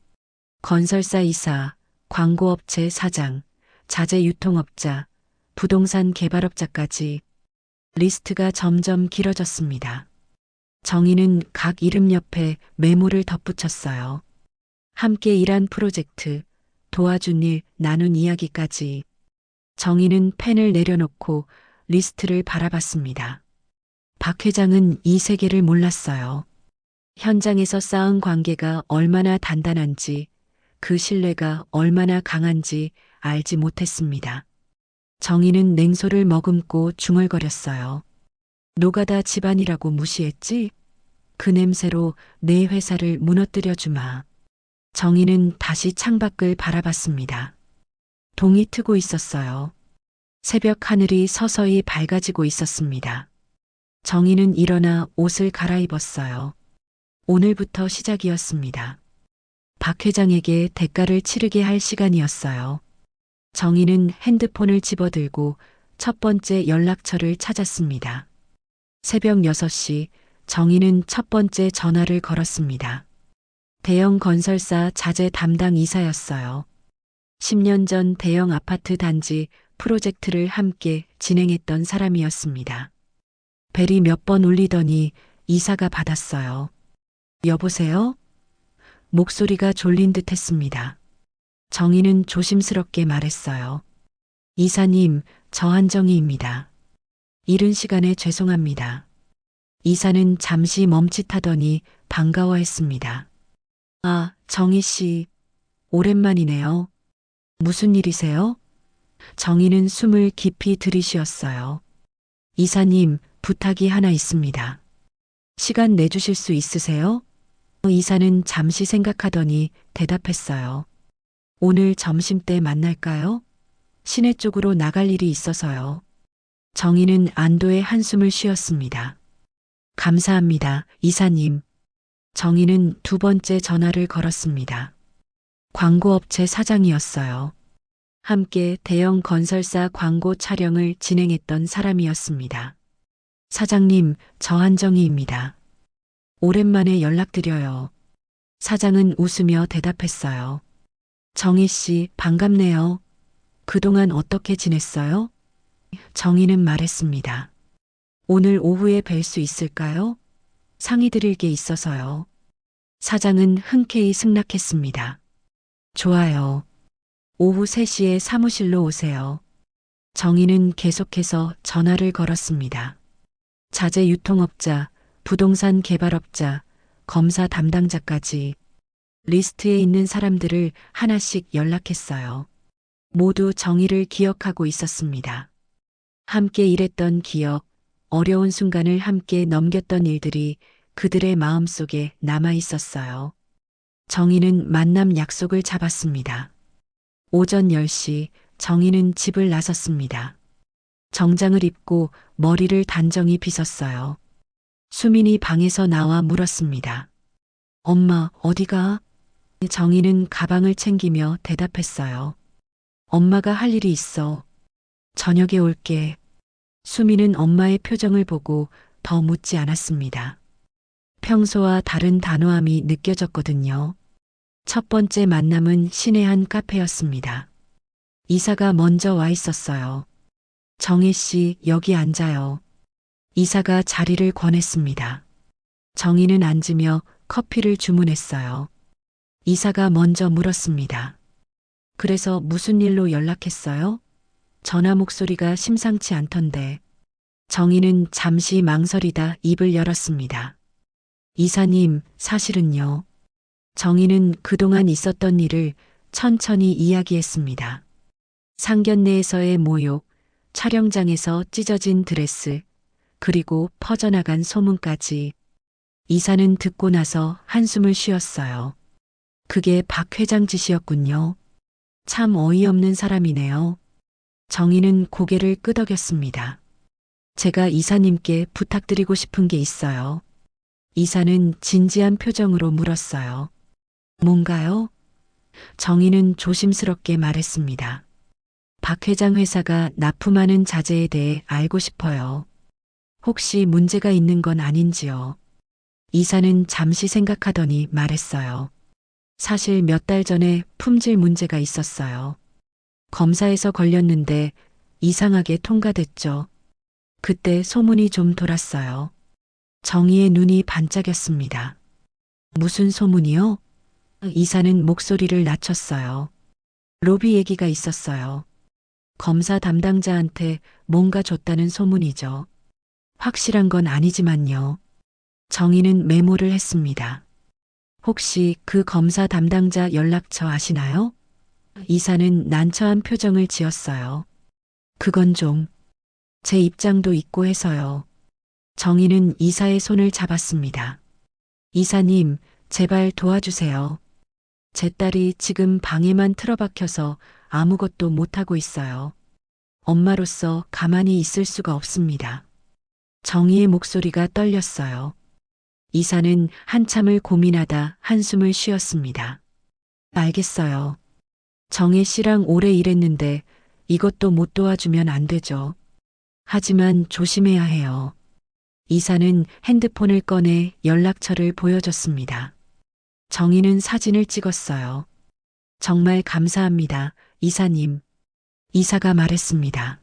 건설사 이사, 광고업체 사장, 자재 유통업자, 부동산 개발업자까지. 리스트가 점점 길어졌습니다. 정희는 각 이름 옆에 메모를 덧붙였어요. 함께 일한 프로젝트, 도와준 일, 나눈 이야기까지. 정희는 펜을 내려놓고 리스트를 바라봤습니다. 박 회장은 이 세계를 몰랐어요. 현장에서 쌓은 관계가 얼마나 단단한지, 그 신뢰가 얼마나 강한지 알지 못했습니다. 정희는 냉소를 머금고 중얼거렸어요. 노가다 집안이라고 무시했지? 그 냄새로 내 회사를 무너뜨려 주마. 정희는 다시 창밖을 바라봤습니다. 동이 트고 있었어요. 새벽 하늘이 서서히 밝아지고 있었습니다. 정희는 일어나 옷을 갈아입었어요. 오늘부터 시작이었습니다. 박 회장에게 대가를 치르게 할 시간이었어요. 정희는 핸드폰을 집어들고 첫 번째 연락처를 찾았습니다. 새벽 6시 정희는 첫 번째 전화를 걸었습니다. 대형 건설사 자재 담당 이사였어요. 10년 전 대형 아파트 단지 프로젝트를 함께 진행했던 사람이었습니다. 벨이 몇 번 울리더니 이사가 받았어요. 여보세요? 목소리가 졸린 듯 했습니다. 정희는 조심스럽게 말했어요. 이사님, 저 한정희입니다. 이른 시간에 죄송합니다. 이사는 잠시 멈칫하더니 반가워했습니다. 아, 정희 씨, 오랜만이네요. 무슨 일이세요? 정희는 숨을 깊이 들이쉬었어요. 이사님, 부탁이 하나 있습니다. 시간 내주실 수 있으세요? 이사는 잠시 생각하더니 대답했어요. 오늘 점심때 만날까요? 시내 쪽으로 나갈 일이 있어서요. 정희는 안도의 한숨을 쉬었습니다. 감사합니다, 이사님. 정희는 두 번째 전화를 걸었습니다. 광고업체 사장이었어요. 함께 대형 건설사 광고 촬영을 진행했던 사람이었습니다. 사장님, 저 한정희입니다. 오랜만에 연락드려요. 사장은 웃으며 대답했어요. 정희 씨, 반갑네요. 그동안 어떻게 지냈어요? 정희는 말했습니다. 오늘 오후에 뵐 수 있을까요? 상의 드릴 게 있어서요. 사장은 흔쾌히 승낙했습니다. 좋아요. 오후 3시에 사무실로 오세요. 정희는 계속해서 전화를 걸었습니다. 자재 유통업자, 부동산 개발업자, 검사 담당자까지. 리스트에 있는 사람들을 하나씩 연락했어요. 모두 정희를 기억하고 있었습니다. 함께 일했던 기억, 어려운 순간을 함께 넘겼던 일들이 그들의 마음속에 남아 있었어요. 정희는 만남 약속을 잡았습니다. 오전 10시 정희는 집을 나섰습니다. 정장을 입고 머리를 단정히 빗었어요. 수민이 방에서 나와 물었습니다. 엄마, 어디가? 정희는 가방을 챙기며 대답했어요. 엄마가 할 일이 있어. 저녁에 올게. 수민은 엄마의 표정을 보고 더 묻지 않았습니다. 평소와 다른 단호함이 느껴졌거든요. 첫 번째 만남은 시내 한 카페였습니다. 이사가 먼저 와 있었어요. 정혜 씨, 여기 앉아요. 이사가 자리를 권했습니다. 정희는 앉으며 커피를 주문했어요. 이사가 먼저 물었습니다. 그래서 무슨 일로 연락했어요? 전화 목소리가 심상치 않던데. 정희는 잠시 망설이다 입을 열었습니다. 이사님, 사실은요. 정희는 그동안 있었던 일을 천천히 이야기했습니다. 상견례에서의 모욕, 촬영장에서 찢어진 드레스, 그리고 퍼져나간 소문까지. 이사는 듣고 나서 한숨을 쉬었어요. 그게 박 회장 짓이었군요. 참 어이없는 사람이네요. 정희는 고개를 끄덕였습니다. 제가 이사님께 부탁드리고 싶은 게 있어요. 이사는 진지한 표정으로 물었어요. 뭔가요? 정희는 조심스럽게 말했습니다. 박 회장 회사가 납품하는 자재에 대해 알고 싶어요. 혹시 문제가 있는 건 아닌지요? 이사는 잠시 생각하더니 말했어요. 사실 몇 달 전에 품질 문제가 있었어요. 검사에서 걸렸는데 이상하게 통과됐죠. 그때 소문이 좀 돌았어요. 정희의 눈이 반짝였습니다. 무슨 소문이요? 이사는 목소리를 낮췄어요. 로비 얘기가 있었어요. 검사 담당자한테 뭔가 줬다는 소문이죠. 확실한 건 아니지만요. 정희는 메모를 했습니다. 혹시 그 검사 담당자 연락처 아시나요? 이사는 난처한 표정을 지었어요. 그건 좀 제 입장도 있고 해서요. 정희는 이사의 손을 잡았습니다. 이사님, 제발 도와주세요. 제 딸이 지금 방에만 틀어박혀서 아무것도 못하고 있어요. 엄마로서 가만히 있을 수가 없습니다. 정희의 목소리가 떨렸어요. 이사는 한참을 고민하다 한숨을 쉬었습니다. 알겠어요. 정혜 씨랑 오래 일했는데 이것도 못 도와주면 안 되죠. 하지만 조심해야 해요. 이사는 핸드폰을 꺼내 연락처를 보여줬습니다. 정희는 사진을 찍었어요. 정말 감사합니다, 이사님. 이사가 말했습니다.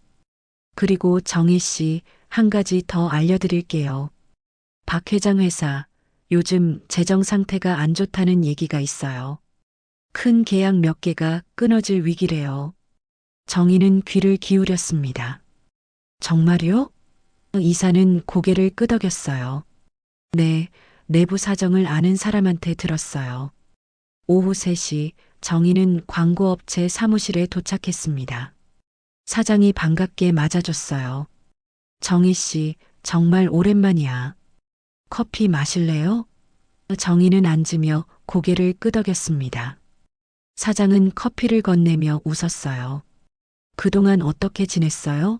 그리고 정희 씨, 한 가지 더 알려드릴게요. 박 회장 회사, 요즘 재정 상태가 안 좋다는 얘기가 있어요. 큰 계약 몇 개가 끊어질 위기래요. 정희는 귀를 기울였습니다. 정말요? 이사는 고개를 끄덕였어요. 네, 내부 사정을 아는 사람한테 들었어요. 오후 3시 정희는 광고업체 사무실에 도착했습니다. 사장이 반갑게 맞아줬어요. 정희 씨, 정말 오랜만이야. 커피 마실래요? 정희는 앉으며 고개를 끄덕였습니다. 사장은 커피를 건네며 웃었어요. 그동안 어떻게 지냈어요?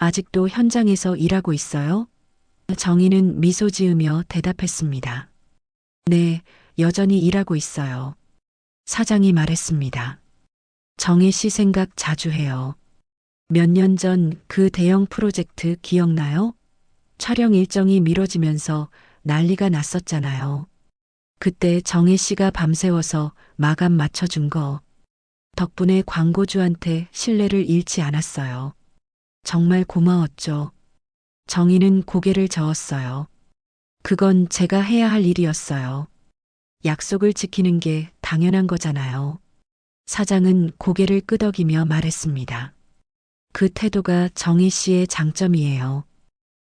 아직도 현장에서 일하고 있어요? 정희는 미소 지으며 대답했습니다. 네, 여전히 일하고 있어요. 사장이 말했습니다. 정혜 씨 생각 자주 해요. 몇 년 전 그 대형 프로젝트 기억나요? 촬영 일정이 미뤄지면서 난리가 났었잖아요. 그때 정혜 씨가 밤새워서 마감 맞춰준 거. 덕분에 광고주한테 신뢰를 잃지 않았어요. 정말 고마웠죠. 정희는 고개를 저었어요. 그건 제가 해야 할 일이었어요. 약속을 지키는 게 당연한 거잖아요. 사장은 고개를 끄덕이며 말했습니다. 그 태도가 정희 씨의 장점이에요.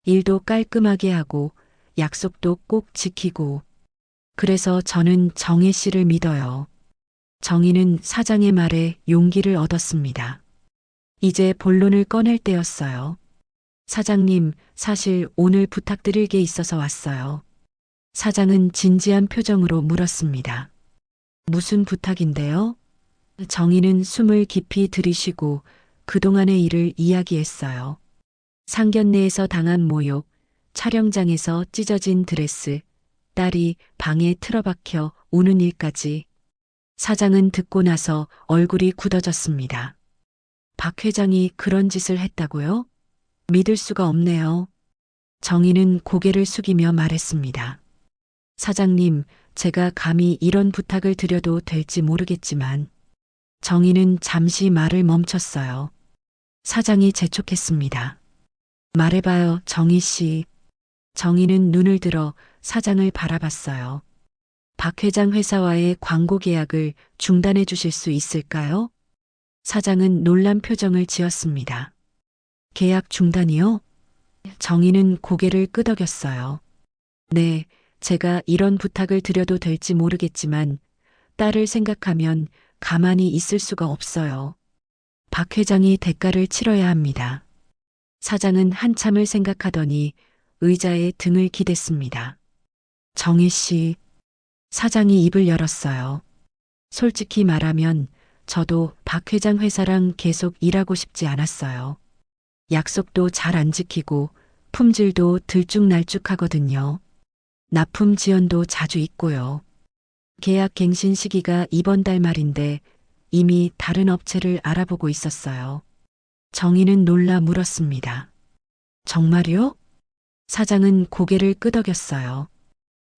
일도 깔끔하게 하고 약속도 꼭 지키고. 그래서 저는 정혜 씨를 믿어요. 정희는 사장의 말에 용기를 얻었습니다. 이제 본론을 꺼낼 때였어요. 사장님, 사실 오늘 부탁드릴 게 있어서 왔어요. 사장은 진지한 표정으로 물었습니다. 무슨 부탁인데요? 정희는 숨을 깊이 들이쉬고 그동안의 일을 이야기했어요. 상견례에서 당한 모욕, 촬영장에서 찢어진 드레스, 딸이 방에 틀어박혀 우는 일까지. 사장은 듣고 나서 얼굴이 굳어졌습니다. 박 회장이 그런 짓을 했다고요? 믿을 수가 없네요. 정희는 고개를 숙이며 말했습니다. 사장님, 제가 감히 이런 부탁을 드려도 될지 모르겠지만. 정희는 잠시 말을 멈췄어요. 사장이 재촉했습니다. 말해봐요, 정희 씨. 정희는 눈을 들어 사장을 바라봤어요. 박 회장 회사와의 광고 계약을 중단해 주실 수 있을까요? 사장은 놀란 표정을 지었습니다. 계약 중단이요? 정희는 고개를 끄덕였어요. 네, 제가 이런 부탁을 드려도 될지 모르겠지만 딸을 생각하면 가만히 있을 수가 없어요. 박 회장이 대가를 치러야 합니다. 사장은 한참을 생각하더니 의자에 등을 기댔습니다. 정희 씨, 사장이 입을 열었어요. 솔직히 말하면 저도 박 회장 회사랑 계속 일하고 싶지 않았어요. 약속도 잘 안 지키고 품질도 들쭉날쭉하거든요. 납품 지연도 자주 있고요. 계약 갱신 시기가 이번 달 말인데 이미 다른 업체를 알아보고 있었어요. 정희는 놀라 물었습니다. 정말요? 사장은 고개를 끄덕였어요.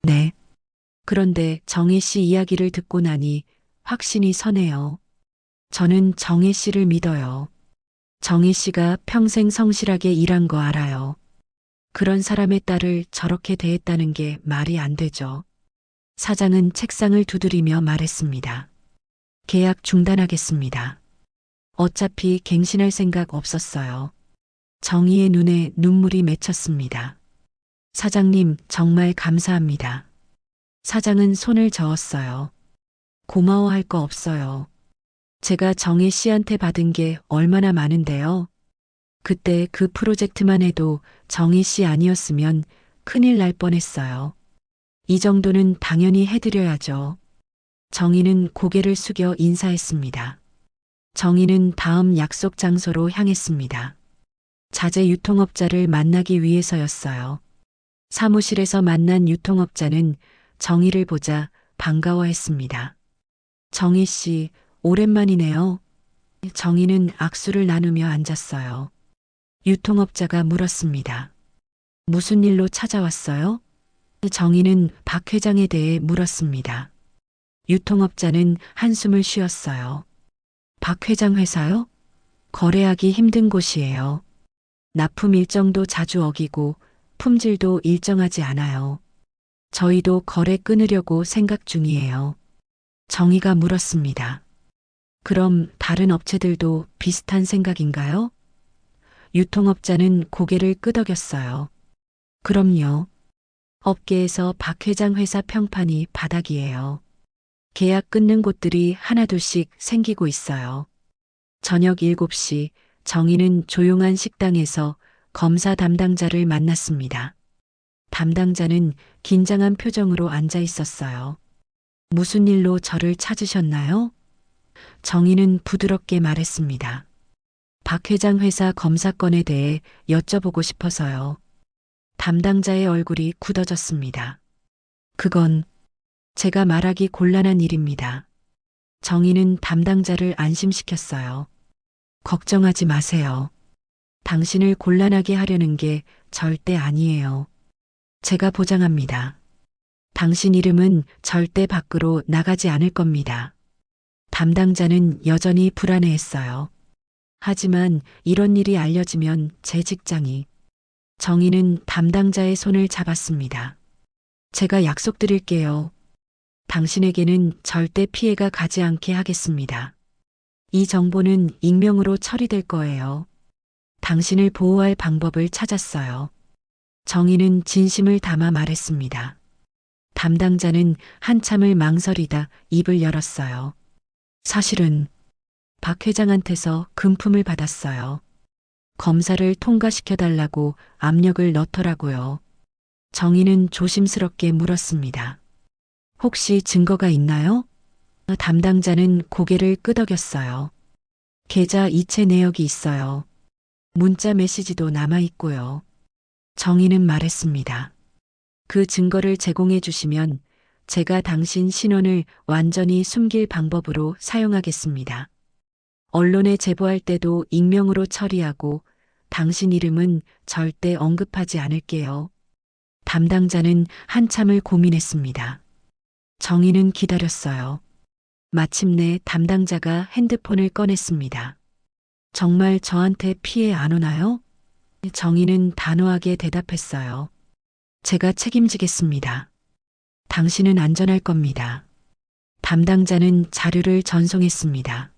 네. 그런데 정혜 씨 이야기를 듣고 나니 확신이 서네요. 저는 정혜 씨를 믿어요. 정혜 씨가 평생 성실하게 일한 거 알아요. 그런 사람의 딸을 저렇게 대했다는 게 말이 안 되죠. 사장은 책상을 두드리며 말했습니다. 계약 중단하겠습니다. 어차피 갱신할 생각 없었어요. 정희의 눈에 눈물이 맺혔습니다. 사장님, 정말 감사합니다. 사장은 손을 저었어요. 고마워할 거 없어요. 제가 정희 씨한테 받은 게 얼마나 많은데요. 그때 그 프로젝트만 해도 정희 씨 아니었으면 큰일 날 뻔했어요. 이 정도는 당연히 해드려야죠. 정희는 고개를 숙여 인사했습니다. 정희는 다음 약속 장소로 향했습니다. 자재 유통업자를 만나기 위해서였어요. 사무실에서 만난 유통업자는 정희를 보자 반가워했습니다. 정희 씨, 오랜만이네요. 정희는 악수를 나누며 앉았어요. 유통업자가 물었습니다. 무슨 일로 찾아왔어요? 정희는 박 회장에 대해 물었습니다. 유통업자는 한숨을 쉬었어요. 박 회장 회사요? 거래하기 힘든 곳이에요. 납품 일정도 자주 어기고 품질도 일정하지 않아요. 저희도 거래 끊으려고 생각 중이에요. 정희가 물었습니다. 그럼 다른 업체들도 비슷한 생각인가요? 유통업자는 고개를 끄덕였어요. 그럼요. 업계에서 박 회장 회사 평판이 바닥이에요. 계약 끊는 곳들이 하나둘씩 생기고 있어요. 저녁 7시 정희는 조용한 식당에서 검사 담당자를 만났습니다. 담당자는 긴장한 표정으로 앉아 있었어요. 무슨 일로 저를 찾으셨나요? 정희는 부드럽게 말했습니다. 박 회장 회사 검사건에 대해 여쭤보고 싶어서요. 담당자의 얼굴이 굳어졌습니다. 그건 제가 말하기 곤란한 일입니다. 정희는 담당자를 안심시켰어요. 걱정하지 마세요. 당신을 곤란하게 하려는 게 절대 아니에요. 제가 보장합니다. 당신 이름은 절대 밖으로 나가지 않을 겁니다. 담당자는 여전히 불안해했어요. 하지만 이런 일이 알려지면 제 직장이. 정희는 담당자의 손을 잡았습니다. 제가 약속드릴게요. 당신에게는 절대 피해가 가지 않게 하겠습니다. 이 정보는 익명으로 처리될 거예요. 당신을 보호할 방법을 찾았어요. 정희는 진심을 담아 말했습니다. 담당자는 한참을 망설이다 입을 열었어요. 사실은 박 회장한테서 금품을 받았어요. 검사를 통과시켜달라고 압력을 넣더라고요. 정희는 조심스럽게 물었습니다. 혹시 증거가 있나요? 담당자는 고개를 끄덕였어요. 계좌 이체 내역이 있어요. 문자 메시지도 남아 있고요. 정희는 말했습니다. 그 증거를 제공해 주시면 제가 당신 신원을 완전히 숨길 방법으로 사용하겠습니다. 언론에 제보할 때도 익명으로 처리하고 당신 이름은 절대 언급하지 않을게요. 담당자는 한참을 고민했습니다. 정희는 기다렸어요. 마침내 담당자가 핸드폰을 꺼냈습니다. 정말 저한테 피해 안 오나요? 정희는 단호하게 대답했어요. 제가 책임지겠습니다. 당신은 안전할 겁니다. 담당자는 자료를 전송했습니다.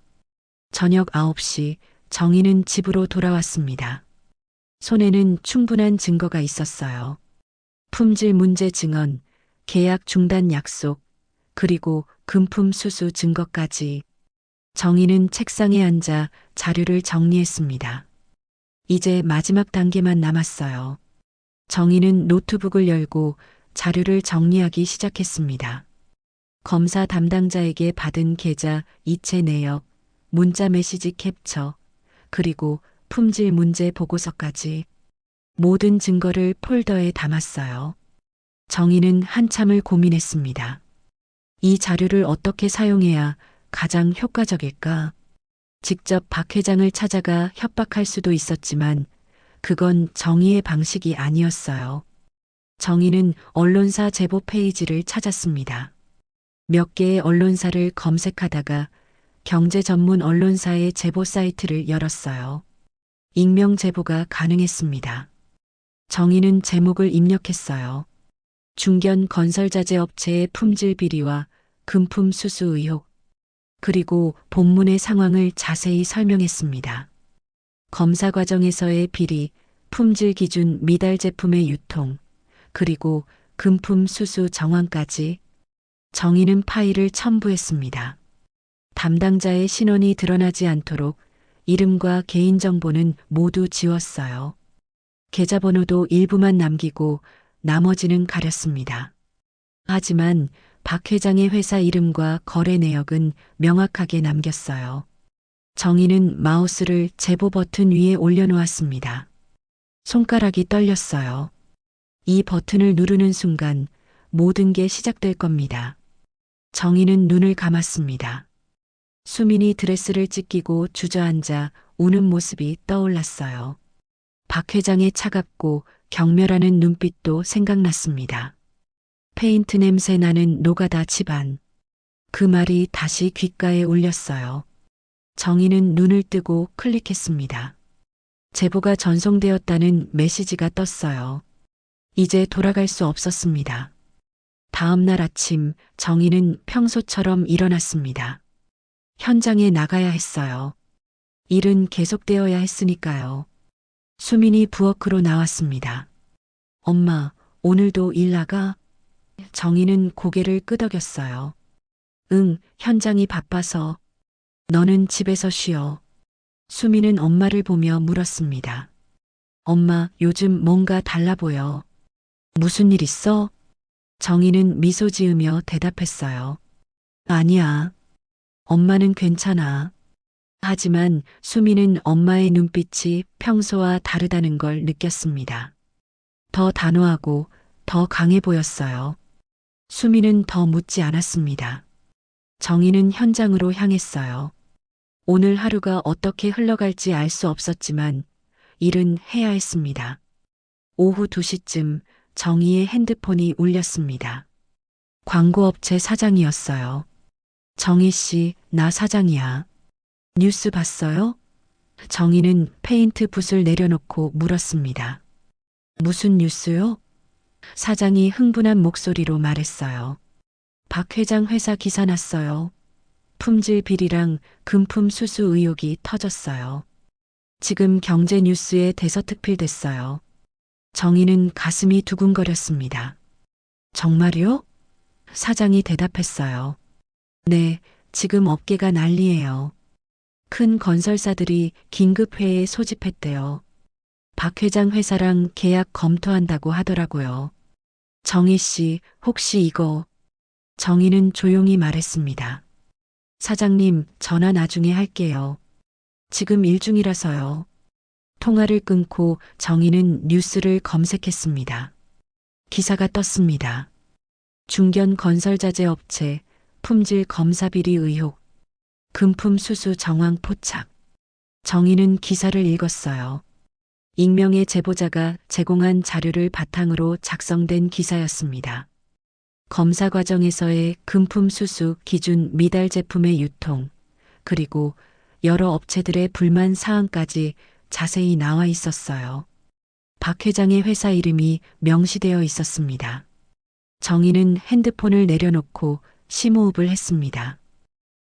저녁 9시 정희는 집으로 돌아왔습니다. 손에는 충분한 증거가 있었어요. 품질 문제 증언, 계약 중단 약속, 그리고 금품 수수 증거까지. 정희는 책상에 앉아 자료를 정리했습니다. 이제 마지막 단계만 남았어요. 정희는 노트북을 열고 자료를 정리하기 시작했습니다. 검사 담당자에게 받은 계좌 이체 내역, 문자 메시지 캡처, 그리고 품질 문제 보고서까지 모든 증거를 폴더에 담았어요. 정희는 한참을 고민했습니다. 이 자료를 어떻게 사용해야 가장 효과적일까? 직접 박 회장을 찾아가 협박할 수도 있었지만 그건 정의의 방식이 아니었어요. 정의는 언론사 제보 페이지를 찾았습니다. 몇 개의 언론사를 검색하다가 경제 전문 언론사의 제보 사이트를 열었어요. 익명 제보가 가능했습니다. 정의는 제목을 입력했어요. 중견 건설자재 업체의 품질 비리와 금품 수수 의혹, 그리고 본문의 상황을 자세히 설명했습니다. 검사 과정에서의 비리, 품질 기준 미달 제품의 유통, 그리고 금품 수수 정황까지. 정의는 파일을 첨부했습니다. 담당자의 신원이 드러나지 않도록 이름과 개인정보는 모두 지웠어요. 계좌번호도 일부만 남기고 나머지는 가렸습니다. 하지만 박 회장의 회사 이름과 거래 내역은 명확하게 남겼어요. 정희는 마우스를 제보 버튼 위에 올려놓았습니다. 손가락이 떨렸어요. 이 버튼을 누르는 순간 모든 게 시작될 겁니다. 정희는 눈을 감았습니다. 수민이 드레스를 찢기고 주저앉아 우는 모습이 떠올랐어요. 박 회장의 차갑고 경멸하는 눈빛도 생각났습니다. 페인트 냄새 나는 노가다 집안. 그 말이 다시 귓가에 울렸어요. 정희는 눈을 뜨고 클릭했습니다. 제보가 전송되었다는 메시지가 떴어요. 이제 돌아갈 수 없었습니다. 다음 날 아침 정희는 평소처럼 일어났습니다. 현장에 나가야 했어요. 일은 계속되어야 했으니까요. 수민이 부엌으로 나왔습니다. 엄마, 오늘도 일 나가? 정희는 고개를 끄덕였어요. 응, 현장이 바빠서. 너는 집에서 쉬어. 수민은 엄마를 보며 물었습니다. 엄마, 요즘 뭔가 달라 보여. 무슨 일 있어? 정희는 미소 지으며 대답했어요. 아니야. 엄마는 괜찮아. 하지만 수민은 엄마의 눈빛이 평소와 다르다는 걸 느꼈습니다. 더 단호하고 더 강해 보였어요. 수민은 더 묻지 않았습니다. 정희는 현장으로 향했어요. 오늘 하루가 어떻게 흘러갈지 알 수 없었지만 일은 해야 했습니다. 오후 2시쯤 정희의 핸드폰이 울렸습니다. 광고업체 사장이었어요. 정희 씨, 나 사장이야. 뉴스 봤어요? 정희는 페인트 붓을 내려놓고 물었습니다. 무슨 뉴스요? 사장이 흥분한 목소리로 말했어요. 박 회장 회사 기사 났어요. 품질 비리랑 금품 수수 의혹이 터졌어요. 지금 경제 뉴스에 대서특필됐어요. 정희는 가슴이 두근거렸습니다. 정말요? 사장이 대답했어요. 네, 지금 업계가 난리예요. 큰 건설사들이 긴급회의에 소집했대요. 박 회장 회사랑 계약 검토한다고 하더라고요. 정희 씨, 혹시 이거. 정희는 조용히 말했습니다. 사장님, 전화 나중에 할게요. 지금 일 중이라서요. 통화를 끊고 정희는 뉴스를 검색했습니다. 기사가 떴습니다. 중견 건설자재 업체, 품질 검사 비리 의혹, 금품 수수 정황 포착. 정희는 기사를 읽었어요. 익명의 제보자가 제공한 자료를 바탕으로 작성된 기사였습니다. 검사 과정에서의 금품 수수 기준 미달 제품의 유통, 그리고 여러 업체들의 불만 사항까지 자세히 나와 있었어요. 박 회장의 회사 이름이 명시되어 있었습니다. 정희는 핸드폰을 내려놓고 심호흡을 했습니다.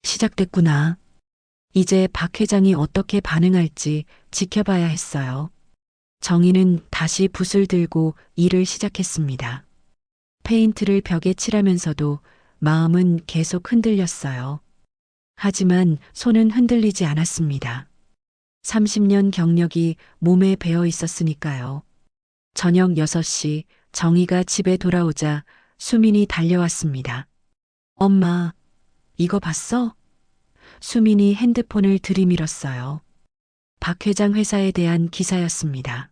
시작됐구나. 이제 박 회장이 어떻게 반응할지 지켜봐야 했어요. 정희는 다시 붓을 들고 일을 시작했습니다. 페인트를 벽에 칠하면서도 마음은 계속 흔들렸어요. 하지만 손은 흔들리지 않았습니다. 30년 경력이 몸에 배어 있었으니까요. 저녁 6시 정희가 집에 돌아오자 수민이 달려왔습니다. 엄마, 이거 봤어? 수민이 핸드폰을 들이밀었어요. 박 회장 회사에 대한 기사였습니다.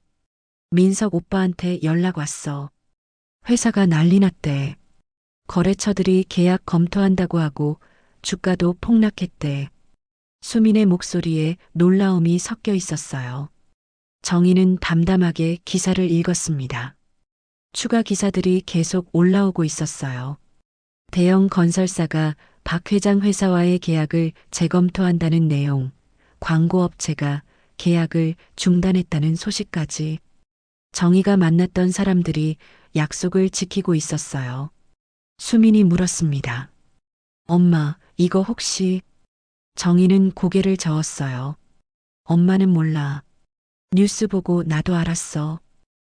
민석 오빠한테 연락 왔어. 회사가 난리 났대. 거래처들이 계약 검토한다고 하고 주가도 폭락했대. 수민의 목소리에 놀라움이 섞여 있었어요. 정희는 담담하게 기사를 읽었습니다. 추가 기사들이 계속 올라오고 있었어요. 대형 건설사가 박 회장 회사와의 계약을 재검토한다는 내용, 광고업체가 계약을 중단했다는 소식까지. 정희가 만났던 사람들이 약속을 지키고 있었어요. 수민이 물었습니다. 엄마, 이거 혹시. 정희는 고개를 저었어요. 엄마는 몰라. 뉴스 보고 나도 알았어.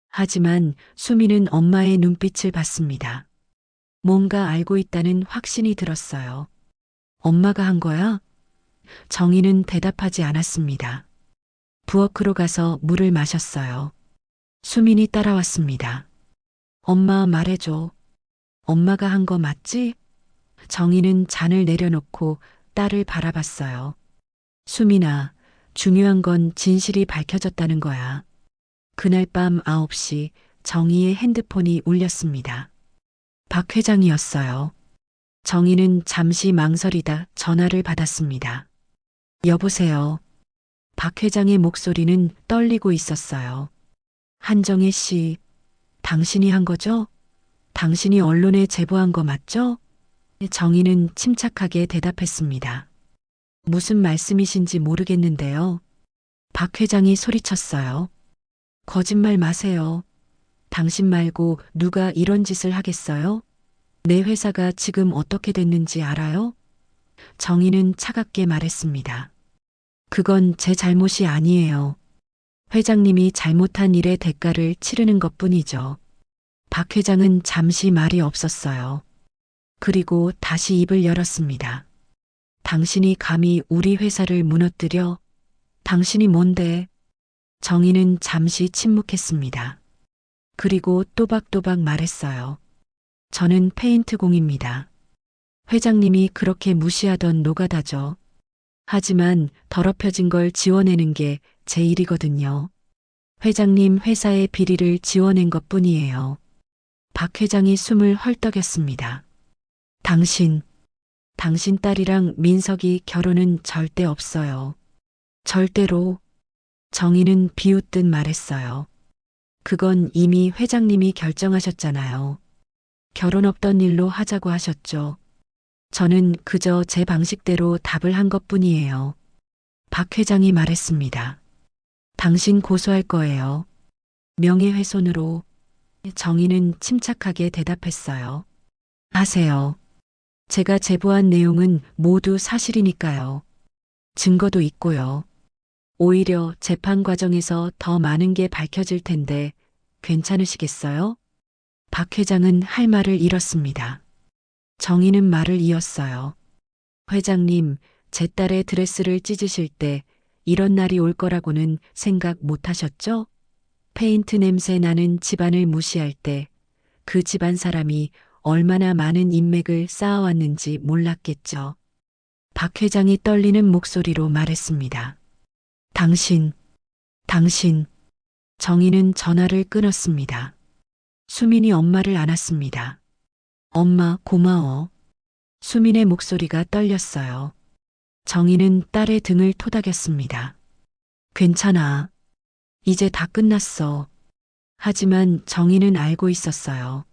하지만 수민은 엄마의 눈빛을 봤습니다. 뭔가 알고 있다는 확신이 들었어요. 엄마가 한 거야? 정희는 대답하지 않았습니다. 부엌으로 가서 물을 마셨어요. 수민이 따라왔습니다. 엄마 말해줘. 엄마가 한 거 맞지? 정희는 잔을 내려놓고 딸을 바라봤어요. 수민아, 중요한 건 진실이 밝혀졌다는 거야. 그날 밤 9시 정희의 핸드폰이 울렸습니다. 박 회장이었어요. 정희는 잠시 망설이다 전화를 받았습니다. 여보세요. 박 회장의 목소리는 떨리고 있었어요. 한정혜 씨, 당신이 한 거죠? 당신이 언론에 제보한 거 맞죠? 정희는 침착하게 대답했습니다. 무슨 말씀이신지 모르겠는데요. 박 회장이 소리쳤어요. 거짓말 마세요. 당신 말고 누가 이런 짓을 하겠어요? 내 회사가 지금 어떻게 됐는지 알아요? 정희는 차갑게 말했습니다. 그건 제 잘못이 아니에요. 회장님이 잘못한 일의 대가를 치르는 것뿐이죠. 박 회장은 잠시 말이 없었어요. 그리고 다시 입을 열었습니다. 당신이 감히 우리 회사를 무너뜨려? 당신이 뭔데? 정희는 잠시 침묵했습니다. 그리고 또박또박 말했어요. 저는 페인트공입니다. 회장님이 그렇게 무시하던 노가다죠. 하지만 더럽혀진 걸 지워내는 게 제 일이거든요. 회장님 회사의 비리를 지워낸 것뿐이에요. 박 회장이 숨을 헐떡였습니다. 당신 딸이랑 민석이 결혼은 절대 없어요. 절대로. 정희는 비웃듯 말했어요. 그건 이미 회장님이 결정하셨잖아요. 결혼 없던 일로 하자고 하셨죠. 저는 그저 제 방식대로 답을 한 것뿐이에요. 박 회장이 말했습니다. 당신 고소할 거예요. 명예훼손으로. 정희는 침착하게 대답했어요. 하세요. 제가 제보한 내용은 모두 사실이니까요. 증거도 있고요. 오히려 재판 과정에서 더 많은 게 밝혀질 텐데 괜찮으시겠어요? 박 회장은 할 말을 잃었습니다. 정희는 말을 이었어요. 회장님, 제 딸의 드레스를 찢으실 때 이런 날이 올 거라고는 생각 못 하셨죠? 페인트 냄새 나는 집안을 무시할 때 그 집안 사람이 얼마나 많은 인맥을 쌓아왔는지 몰랐겠죠. 박 회장이 떨리는 목소리로 말했습니다. 당신. 정희는 전화를 끊었습니다. 수민이 엄마를 안았습니다. 엄마, 고마워. 수민의 목소리가 떨렸어요. 정희는 딸의 등을 토닥였습니다. 괜찮아. 이제 다 끝났어. 하지만 정희는 알고 있었어요.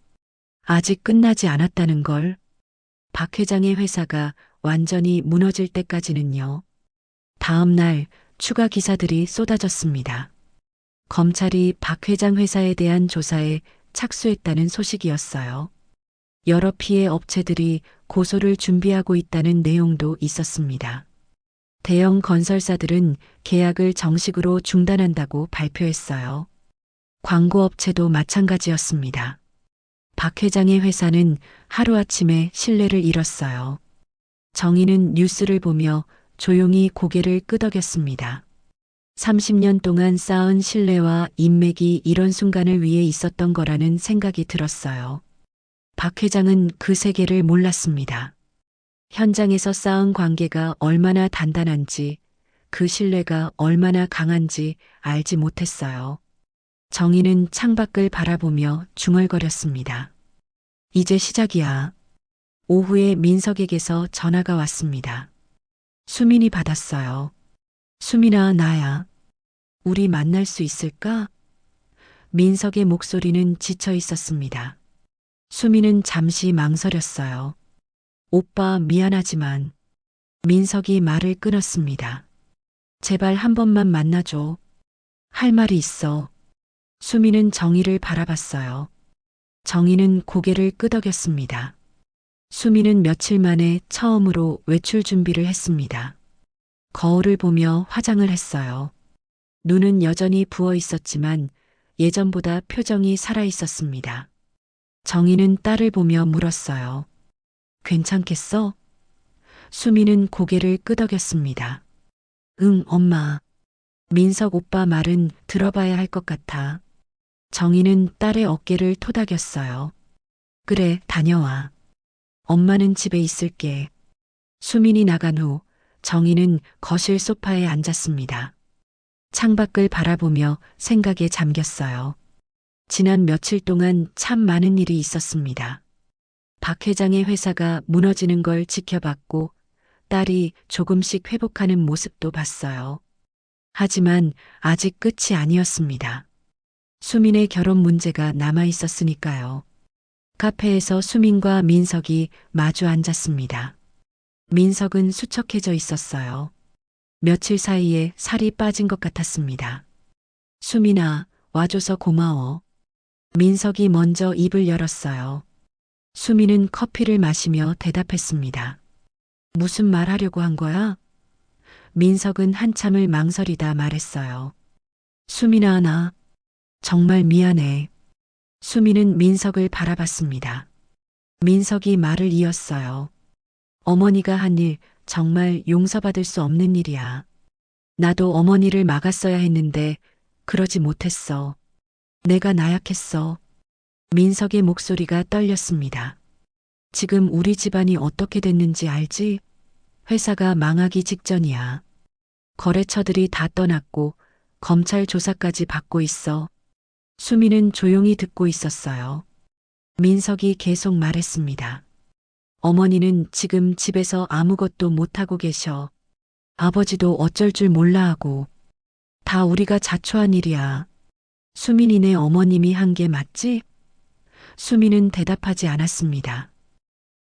아직 끝나지 않았다는 걸. 박 회장의 회사가 완전히 무너질 때까지는요. 다음 날 추가 기사들이 쏟아졌습니다. 검찰이 박 회장 회사에 대한 조사에 착수했다는 소식이었어요. 여러 피해 업체들이 고소를 준비하고 있다는 내용도 있었습니다. 대형 건설사들은 계약을 정식으로 중단한다고 발표했어요. 광고업체도 마찬가지였습니다. 박 회장의 회사는 하루아침에 신뢰를 잃었어요. 정희는 뉴스를 보며 조용히 고개를 끄덕였습니다. 30년 동안 쌓은 신뢰와 인맥이 이런 순간을 위해 있었던 거라는 생각이 들었어요. 박 회장은 그 세계를 몰랐습니다. 현장에서 쌓은 관계가 얼마나 단단한지, 그 신뢰가 얼마나 강한지 알지 못했어요. 정희는 창밖을 바라보며 중얼거렸습니다. 이제 시작이야. 오후에 민석에게서 전화가 왔습니다. 수민이 받았어요. 수민아, 나야. 우리 만날 수 있을까? 민석의 목소리는 지쳐 있었습니다. 수민은 잠시 망설였어요. 오빠, 미안하지만. 민석이 말을 끊었습니다. 제발 한 번만 만나줘. 할 말이 있어. 수민은 정희를 바라봤어요. 정희는 고개를 끄덕였습니다. 수민은 며칠 만에 처음으로 외출 준비를 했습니다. 거울을 보며 화장을 했어요. 눈은 여전히 부어 있었지만 예전보다 표정이 살아 있었습니다. 정희는 딸을 보며 물었어요. 괜찮겠어? 수민은 고개를 끄덕였습니다. 응, 엄마. 민석 오빠 말은 들어봐야 할 것 같아. 정희는 딸의 어깨를 토닥였어요. 그래, 다녀와. 엄마는 집에 있을게. 수민이 나간 후 정희는 거실 소파에 앉았습니다. 창밖을 바라보며 생각에 잠겼어요. 지난 며칠 동안 참 많은 일이 있었습니다. 박 회장의 회사가 무너지는 걸 지켜봤고 딸이 조금씩 회복하는 모습도 봤어요. 하지만 아직 끝이 아니었습니다. 수민의 결혼 문제가 남아 있었으니까요. 카페에서 수민과 민석이 마주 앉았습니다. 민석은 수척해져 있었어요. 며칠 사이에 살이 빠진 것 같았습니다. 수민아, 와줘서 고마워. 민석이 먼저 입을 열었어요. 수민은 커피를 마시며 대답했습니다. 무슨 말 하려고 한 거야? 민석은 한참을 망설이다 말했어요. 수민아, 나 정말 미안해. 수민은 민석을 바라봤습니다. 민석이 말을 이었어요. 어머니가 한 일 정말 용서받을 수 없는 일이야. 나도 어머니를 막았어야 했는데 그러지 못했어. 내가 나약했어. 민석의 목소리가 떨렸습니다. 지금 우리 집안이 어떻게 됐는지 알지? 회사가 망하기 직전이야. 거래처들이 다 떠났고 검찰 조사까지 받고 있어. 수민은 조용히 듣고 있었어요. 민석이 계속 말했습니다. 어머니는 지금 집에서 아무것도 못하고 계셔. 아버지도 어쩔 줄 몰라 하고. 다 우리가 자초한 일이야. 수민이네 어머님이 한 게 맞지? 수민은 대답하지 않았습니다.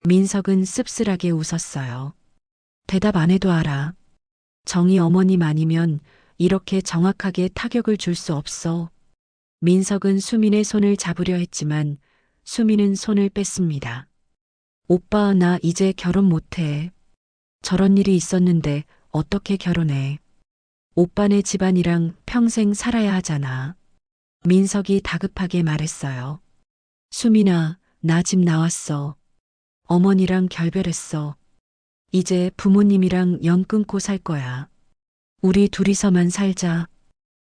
민석은 씁쓸하게 웃었어요. 대답 안 해도 알아. 정희 어머님 아니면 이렇게 정확하게 타격을 줄 수 없어. 민석은 수민의 손을 잡으려 했지만 수민은 손을 뺐습니다. 오빠, 나 이제 결혼 못해. 저런 일이 있었는데 어떻게 결혼해. 오빠네 집안이랑 평생 살아야 하잖아. 민석이 다급하게 말했어요. 수민아, 나 집 나왔어. 어머니랑 결별했어. 이제 부모님이랑 연 끊고 살 거야. 우리 둘이서만 살자.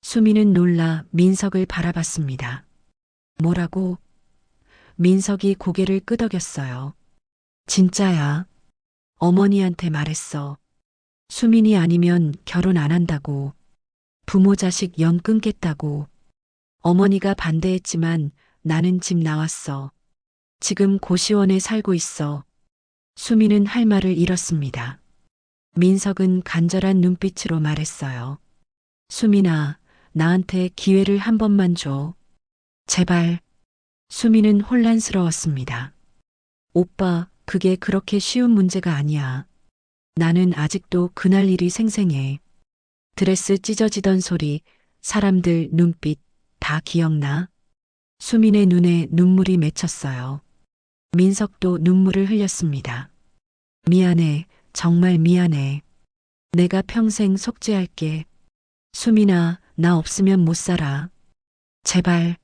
수민은 놀라 민석을 바라봤습니다. 뭐라고? 민석이 고개를 끄덕였어요. 진짜야. 어머니한테 말했어. 수민이 아니면 결혼 안 한다고. 부모 자식 연 끊겠다고. 어머니가 반대했지만 나는 집 나왔어. 지금 고시원에 살고 있어. 수민은 할 말을 잃었습니다. 민석은 간절한 눈빛으로 말했어요. 수민아, 나한테 기회를 한 번만 줘. 제발. 수민은 혼란스러웠습니다. 오빠, 그게 그렇게 쉬운 문제가 아니야. 나는 아직도 그날 일이 생생해. 드레스 찢어지던 소리, 사람들 눈빛, 다 기억나? 수민의 눈에 눈물이 맺혔어요. 민석도 눈물을 흘렸습니다. 미안해, 정말 미안해. 내가 평생 속죄할게. 수민아, 나 없으면 못 살아. 제발.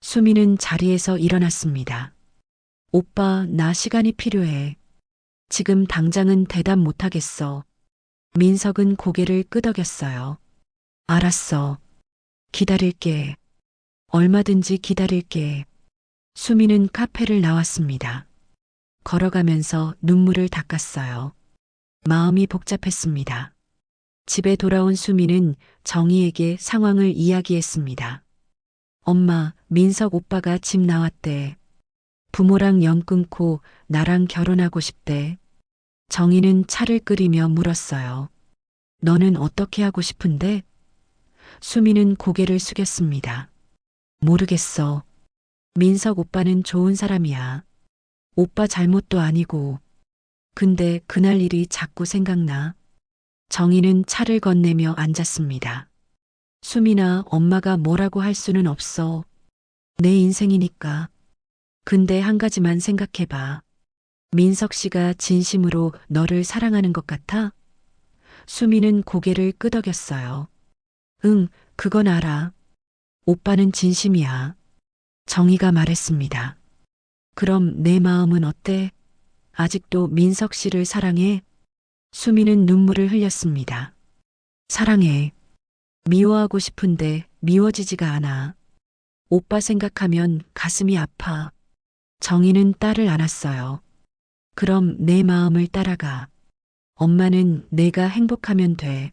수민은 자리에서 일어났습니다. 오빠, 나 시간이 필요해. 지금 당장은 대답 못하겠어. 민석은 고개를 끄덕였어요. 알았어. 기다릴게. 얼마든지 기다릴게. 수민은 카페를 나왔습니다. 걸어가면서 눈물을 닦았어요. 마음이 복잡했습니다. 집에 돌아온 수민은 정희에게 상황을 이야기했습니다. 엄마, 민석 오빠가 집 나왔대. 부모랑 연 끊고 나랑 결혼하고 싶대. 정희는 차를 끓이며 물었어요. 너는 어떻게 하고 싶은데? 수민은 고개를 숙였습니다. 모르겠어. 민석 오빠는 좋은 사람이야. 오빠 잘못도 아니고. 근데 그날 일이 자꾸 생각나. 정희는 차를 건네며 앉았습니다. 수민아, 엄마가 뭐라고 할 수는 없어. 내 인생이니까. 근데 한 가지만 생각해봐. 민석 씨가 진심으로 너를 사랑하는 것 같아? 수민은 고개를 끄덕였어요. 응, 그건 알아. 오빠는 진심이야. 정희가 말했습니다. 그럼 내 마음은 어때? 아직도 민석 씨를 사랑해? 수민은 눈물을 흘렸습니다. 사랑해. 미워하고 싶은데 미워지지가 않아. 오빠 생각하면 가슴이 아파. 정희는 딸을 안았어요. 그럼 내 마음을 따라가. 엄마는 내가 행복하면 돼.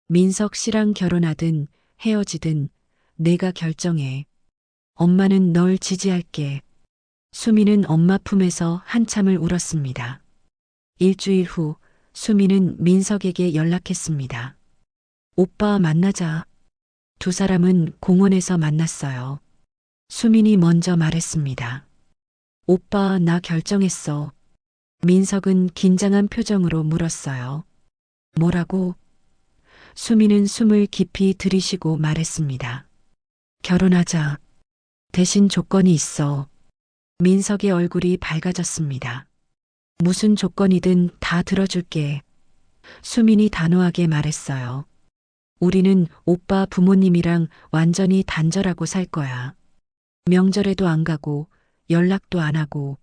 민석 씨랑 결혼하든 헤어지든 내가 결정해. 엄마는 널 지지할게. 수민은 엄마 품에서 한참을 울었습니다. 일주일 후 수민은 민석에게 연락했습니다. 오빠 만나자. 두 사람은 공원에서 만났어요. 수민이 먼저 말했습니다. 오빠, 나 결정했어. 민석은 긴장한 표정으로 물었어요. 뭐라고? 수민은 숨을 깊이 들이쉬고 말했습니다. 결혼하자. 대신 조건이 있어. 민석의 얼굴이 밝아졌습니다. 무슨 조건이든 다 들어줄게. 수민이 단호하게 말했어요. 우리는 오빠 부모님이랑 완전히 단절하고 살 거야. 명절에도 안 가고 연락도 안 하고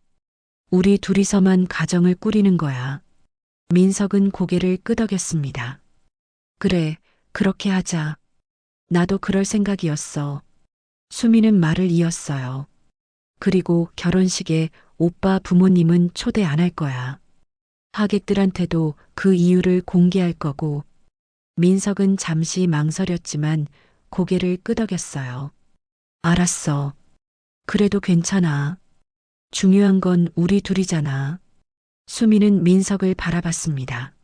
우리 둘이서만 가정을 꾸리는 거야. 민석은 고개를 끄덕였습니다. 그래, 그렇게 하자. 나도 그럴 생각이었어. 수민은 말을 이었어요. 그리고 결혼식에 오빠 부모님은 초대 안 할 거야. 하객들한테도 그 이유를 공개할 거고. 민석은 잠시 망설였지만 고개를 끄덕였어요. 알았어. 그래도 괜찮아. 중요한 건 우리 둘이잖아. 수민은 민석을 바라봤습니다.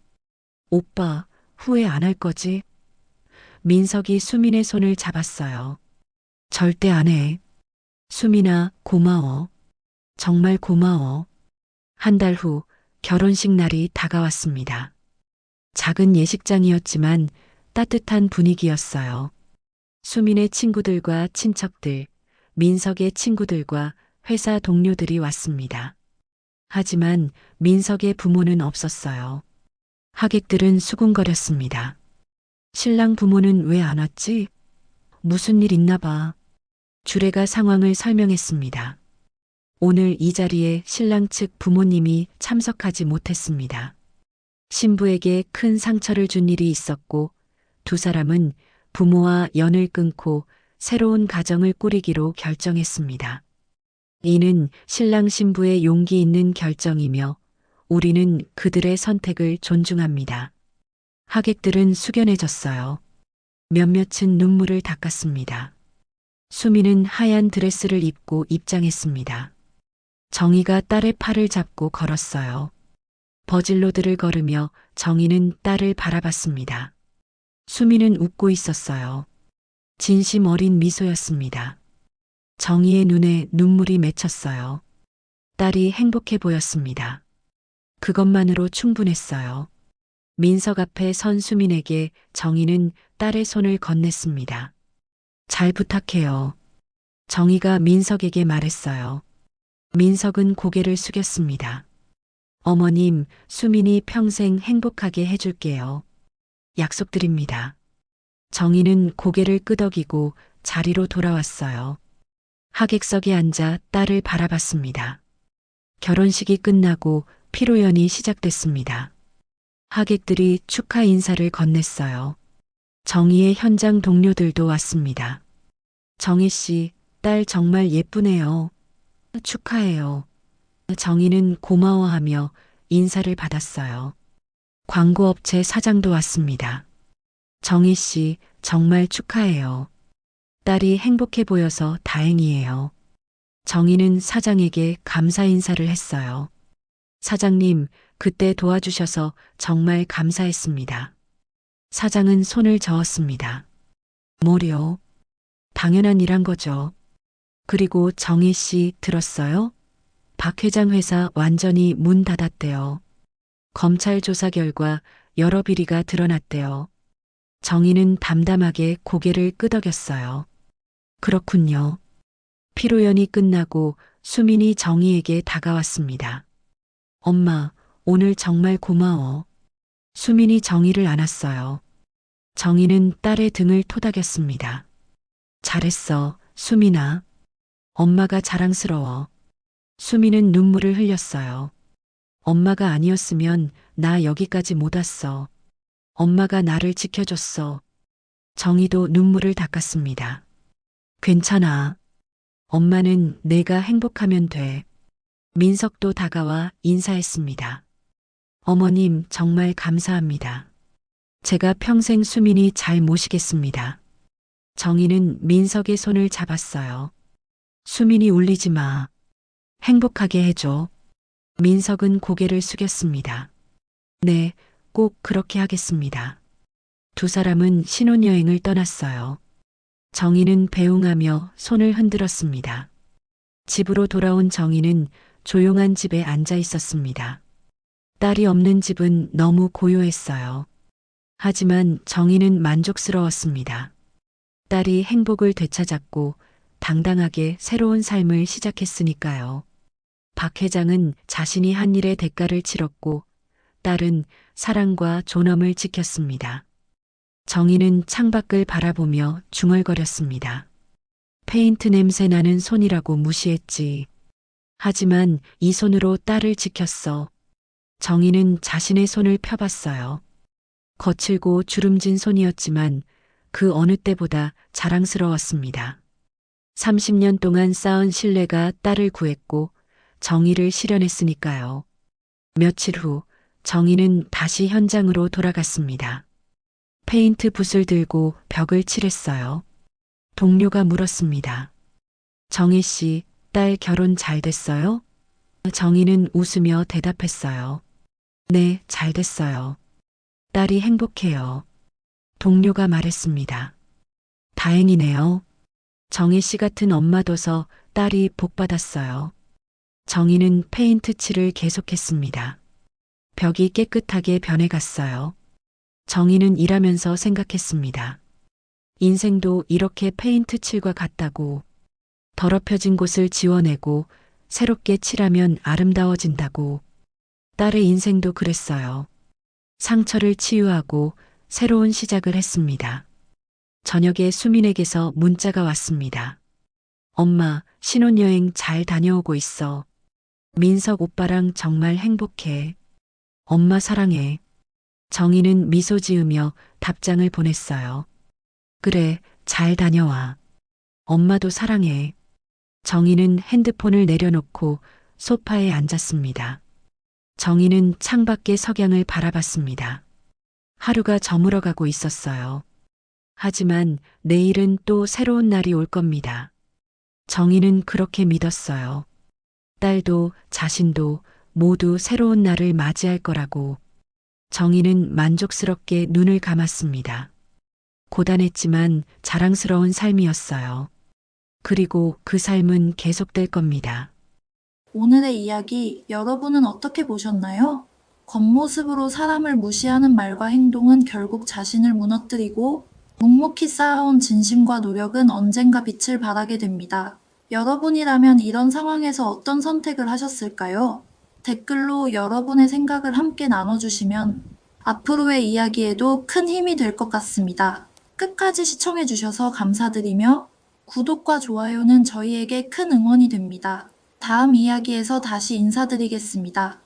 오빠, 후회 안 할 거지? 민석이 수민의 손을 잡았어요. 절대 안 해. 수민아, 고마워. 정말 고마워. 한 달 후 결혼식 날이 다가왔습니다. 작은 예식장이었지만 따뜻한 분위기였어요. 수민의 친구들과 친척들, 민석의 친구들과 회사 동료들이 왔습니다. 하지만 민석의 부모는 없었어요. 하객들은 수군거렸습니다. 신랑 부모는 왜 안 왔지? 무슨 일 있나 봐. 주례가 상황을 설명했습니다. 오늘 이 자리에 신랑 측 부모님이 참석하지 못했습니다. 신부에게 큰 상처를 준 일이 있었고 두 사람은 부모와 연을 끊고 새로운 가정을 꾸리기로 결정했습니다. 이는 신랑 신부의 용기 있는 결정이며 우리는 그들의 선택을 존중합니다. 하객들은 숙연해졌어요. 몇몇은 눈물을 닦았습니다. 수미는 하얀 드레스를 입고 입장했습니다. 정희가 딸의 팔을 잡고 걸었어요. 버질로드를 걸으며 정희는 딸을 바라봤습니다. 수미는 웃고 있었어요. 진심 어린 미소였습니다. 정희의 눈에 눈물이 맺혔어요. 딸이 행복해 보였습니다. 그것만으로 충분했어요. 민석 앞에 선 수민에게 정희는 딸의 손을 건넸습니다. 잘 부탁해요. 정희가 민석에게 말했어요. 민석은 고개를 숙였습니다. 어머님, 수민이 평생 행복하게 해줄게요. 약속드립니다. 정희는 고개를 끄덕이고 자리로 돌아왔어요. 하객석에 앉아 딸을 바라봤습니다. 결혼식이 끝나고 피로연이 시작됐습니다. 하객들이 축하 인사를 건넸어요. 정희의 현장 동료들도 왔습니다. 정희 씨, 딸 정말 예쁘네요. 축하해요. 정희는 고마워하며 인사를 받았어요. 광고업체 사장도 왔습니다. 정희 씨, 정말 축하해요. 딸이 행복해 보여서 다행이에요. 정희는 사장에게 감사 인사를 했어요. 사장님, 그때 도와주셔서 정말 감사했습니다. 사장은 손을 저었습니다. 뭐려? 당연한 일한 거죠. 그리고 정희 씨 들었어요? 박 회장 회사 완전히 문 닫았대요. 검찰 조사 결과 여러 비리가 드러났대요. 정희는 담담하게 고개를 끄덕였어요. 그렇군요. 피로연이 끝나고 수민이 정희에게 다가왔습니다. 엄마, 오늘 정말 고마워. 수민이 정희를 안았어요. 정희는 딸의 등을 토닥였습니다. 잘했어, 수민아. 엄마가 자랑스러워. 수민은 눈물을 흘렸어요. 엄마가 아니었으면 나 여기까지 못 왔어. 엄마가 나를 지켜줬어. 정희도 눈물을 닦았습니다. 괜찮아. 엄마는 내가 행복하면 돼. 민석도 다가와 인사했습니다. 어머님 정말 감사합니다. 제가 평생 수민이 잘 모시겠습니다. 정희는 민석의 손을 잡았어요. 수민이 울리지 마. 행복하게 해줘. 민석은 고개를 숙였습니다. 네, 꼭 그렇게 하겠습니다. 두 사람은 신혼여행을 떠났어요. 정희는 배웅하며 손을 흔들었습니다. 집으로 돌아온 정희는 조용한 집에 앉아 있었습니다. 딸이 없는 집은 너무 고요했어요. 하지만 정희는 만족스러웠습니다. 딸이 행복을 되찾았고 당당하게 새로운 삶을 시작했으니까요. 박 회장은 자신이 한 일의 대가를 치렀고 딸은 사랑과 존엄을 지켰습니다. 정희는 창밖을 바라보며 중얼거렸습니다. 페인트 냄새 나는 손이라고 무시했지. 하지만 이 손으로 딸을 지켰어. 정희는 자신의 손을 펴봤어요. 거칠고 주름진 손이었지만 그 어느 때보다 자랑스러웠습니다. 30년 동안 쌓은 신뢰가 딸을 구했고 정희를 실현했으니까요. 며칠 후 정희는 다시 현장으로 돌아갔습니다. 페인트 붓을 들고 벽을 칠했어요. 동료가 물었습니다. 정희 씨, 딸 결혼 잘 됐어요? 정희는 웃으며 대답했어요. 네, 잘 됐어요. 딸이 행복해요. 동료가 말했습니다. 다행이네요. 정희 씨 같은 엄마 둬서 딸이 복받았어요. 정희는 페인트 칠을 계속했습니다. 벽이 깨끗하게 변해갔어요. 정희는 일하면서 생각했습니다. 인생도 이렇게 페인트 칠과 같다고. 더럽혀진 곳을 지워내고 새롭게 칠하면 아름다워진다고. 딸의 인생도 그랬어요. 상처를 치유하고 새로운 시작을 했습니다. 저녁에 수민에게서 문자가 왔습니다. 엄마, 신혼여행 잘 다녀오고 있어. 민석 오빠랑 정말 행복해. 엄마 사랑해. 정희는 미소 지으며 답장을 보냈어요. 그래, 잘 다녀와. 엄마도 사랑해. 정희는 핸드폰을 내려놓고 소파에 앉았습니다. 정희는 창밖의 석양을 바라봤습니다. 하루가 저물어가고 있었어요. 하지만 내일은 또 새로운 날이 올 겁니다. 정희는 그렇게 믿었어요. 딸도 자신도 모두 새로운 날을 맞이할 거라고. 정희는 만족스럽게 눈을 감았습니다. 고단했지만 자랑스러운 삶이었어요. 그리고 그 삶은 계속될 겁니다. 오늘의 이야기 여러분은 어떻게 보셨나요? 겉모습으로 사람을 무시하는 말과 행동은 결국 자신을 무너뜨리고 묵묵히 쌓아온 진심과 노력은 언젠가 빛을 발하게 됩니다. 여러분이라면 이런 상황에서 어떤 선택을 하셨을까요? 댓글로 여러분의 생각을 함께 나눠주시면 앞으로의 이야기에도 큰 힘이 될 것 같습니다. 끝까지 시청해주셔서 감사드리며 구독과 좋아요는 저희에게 큰 응원이 됩니다. 다음 이야기에서 다시 인사드리겠습니다.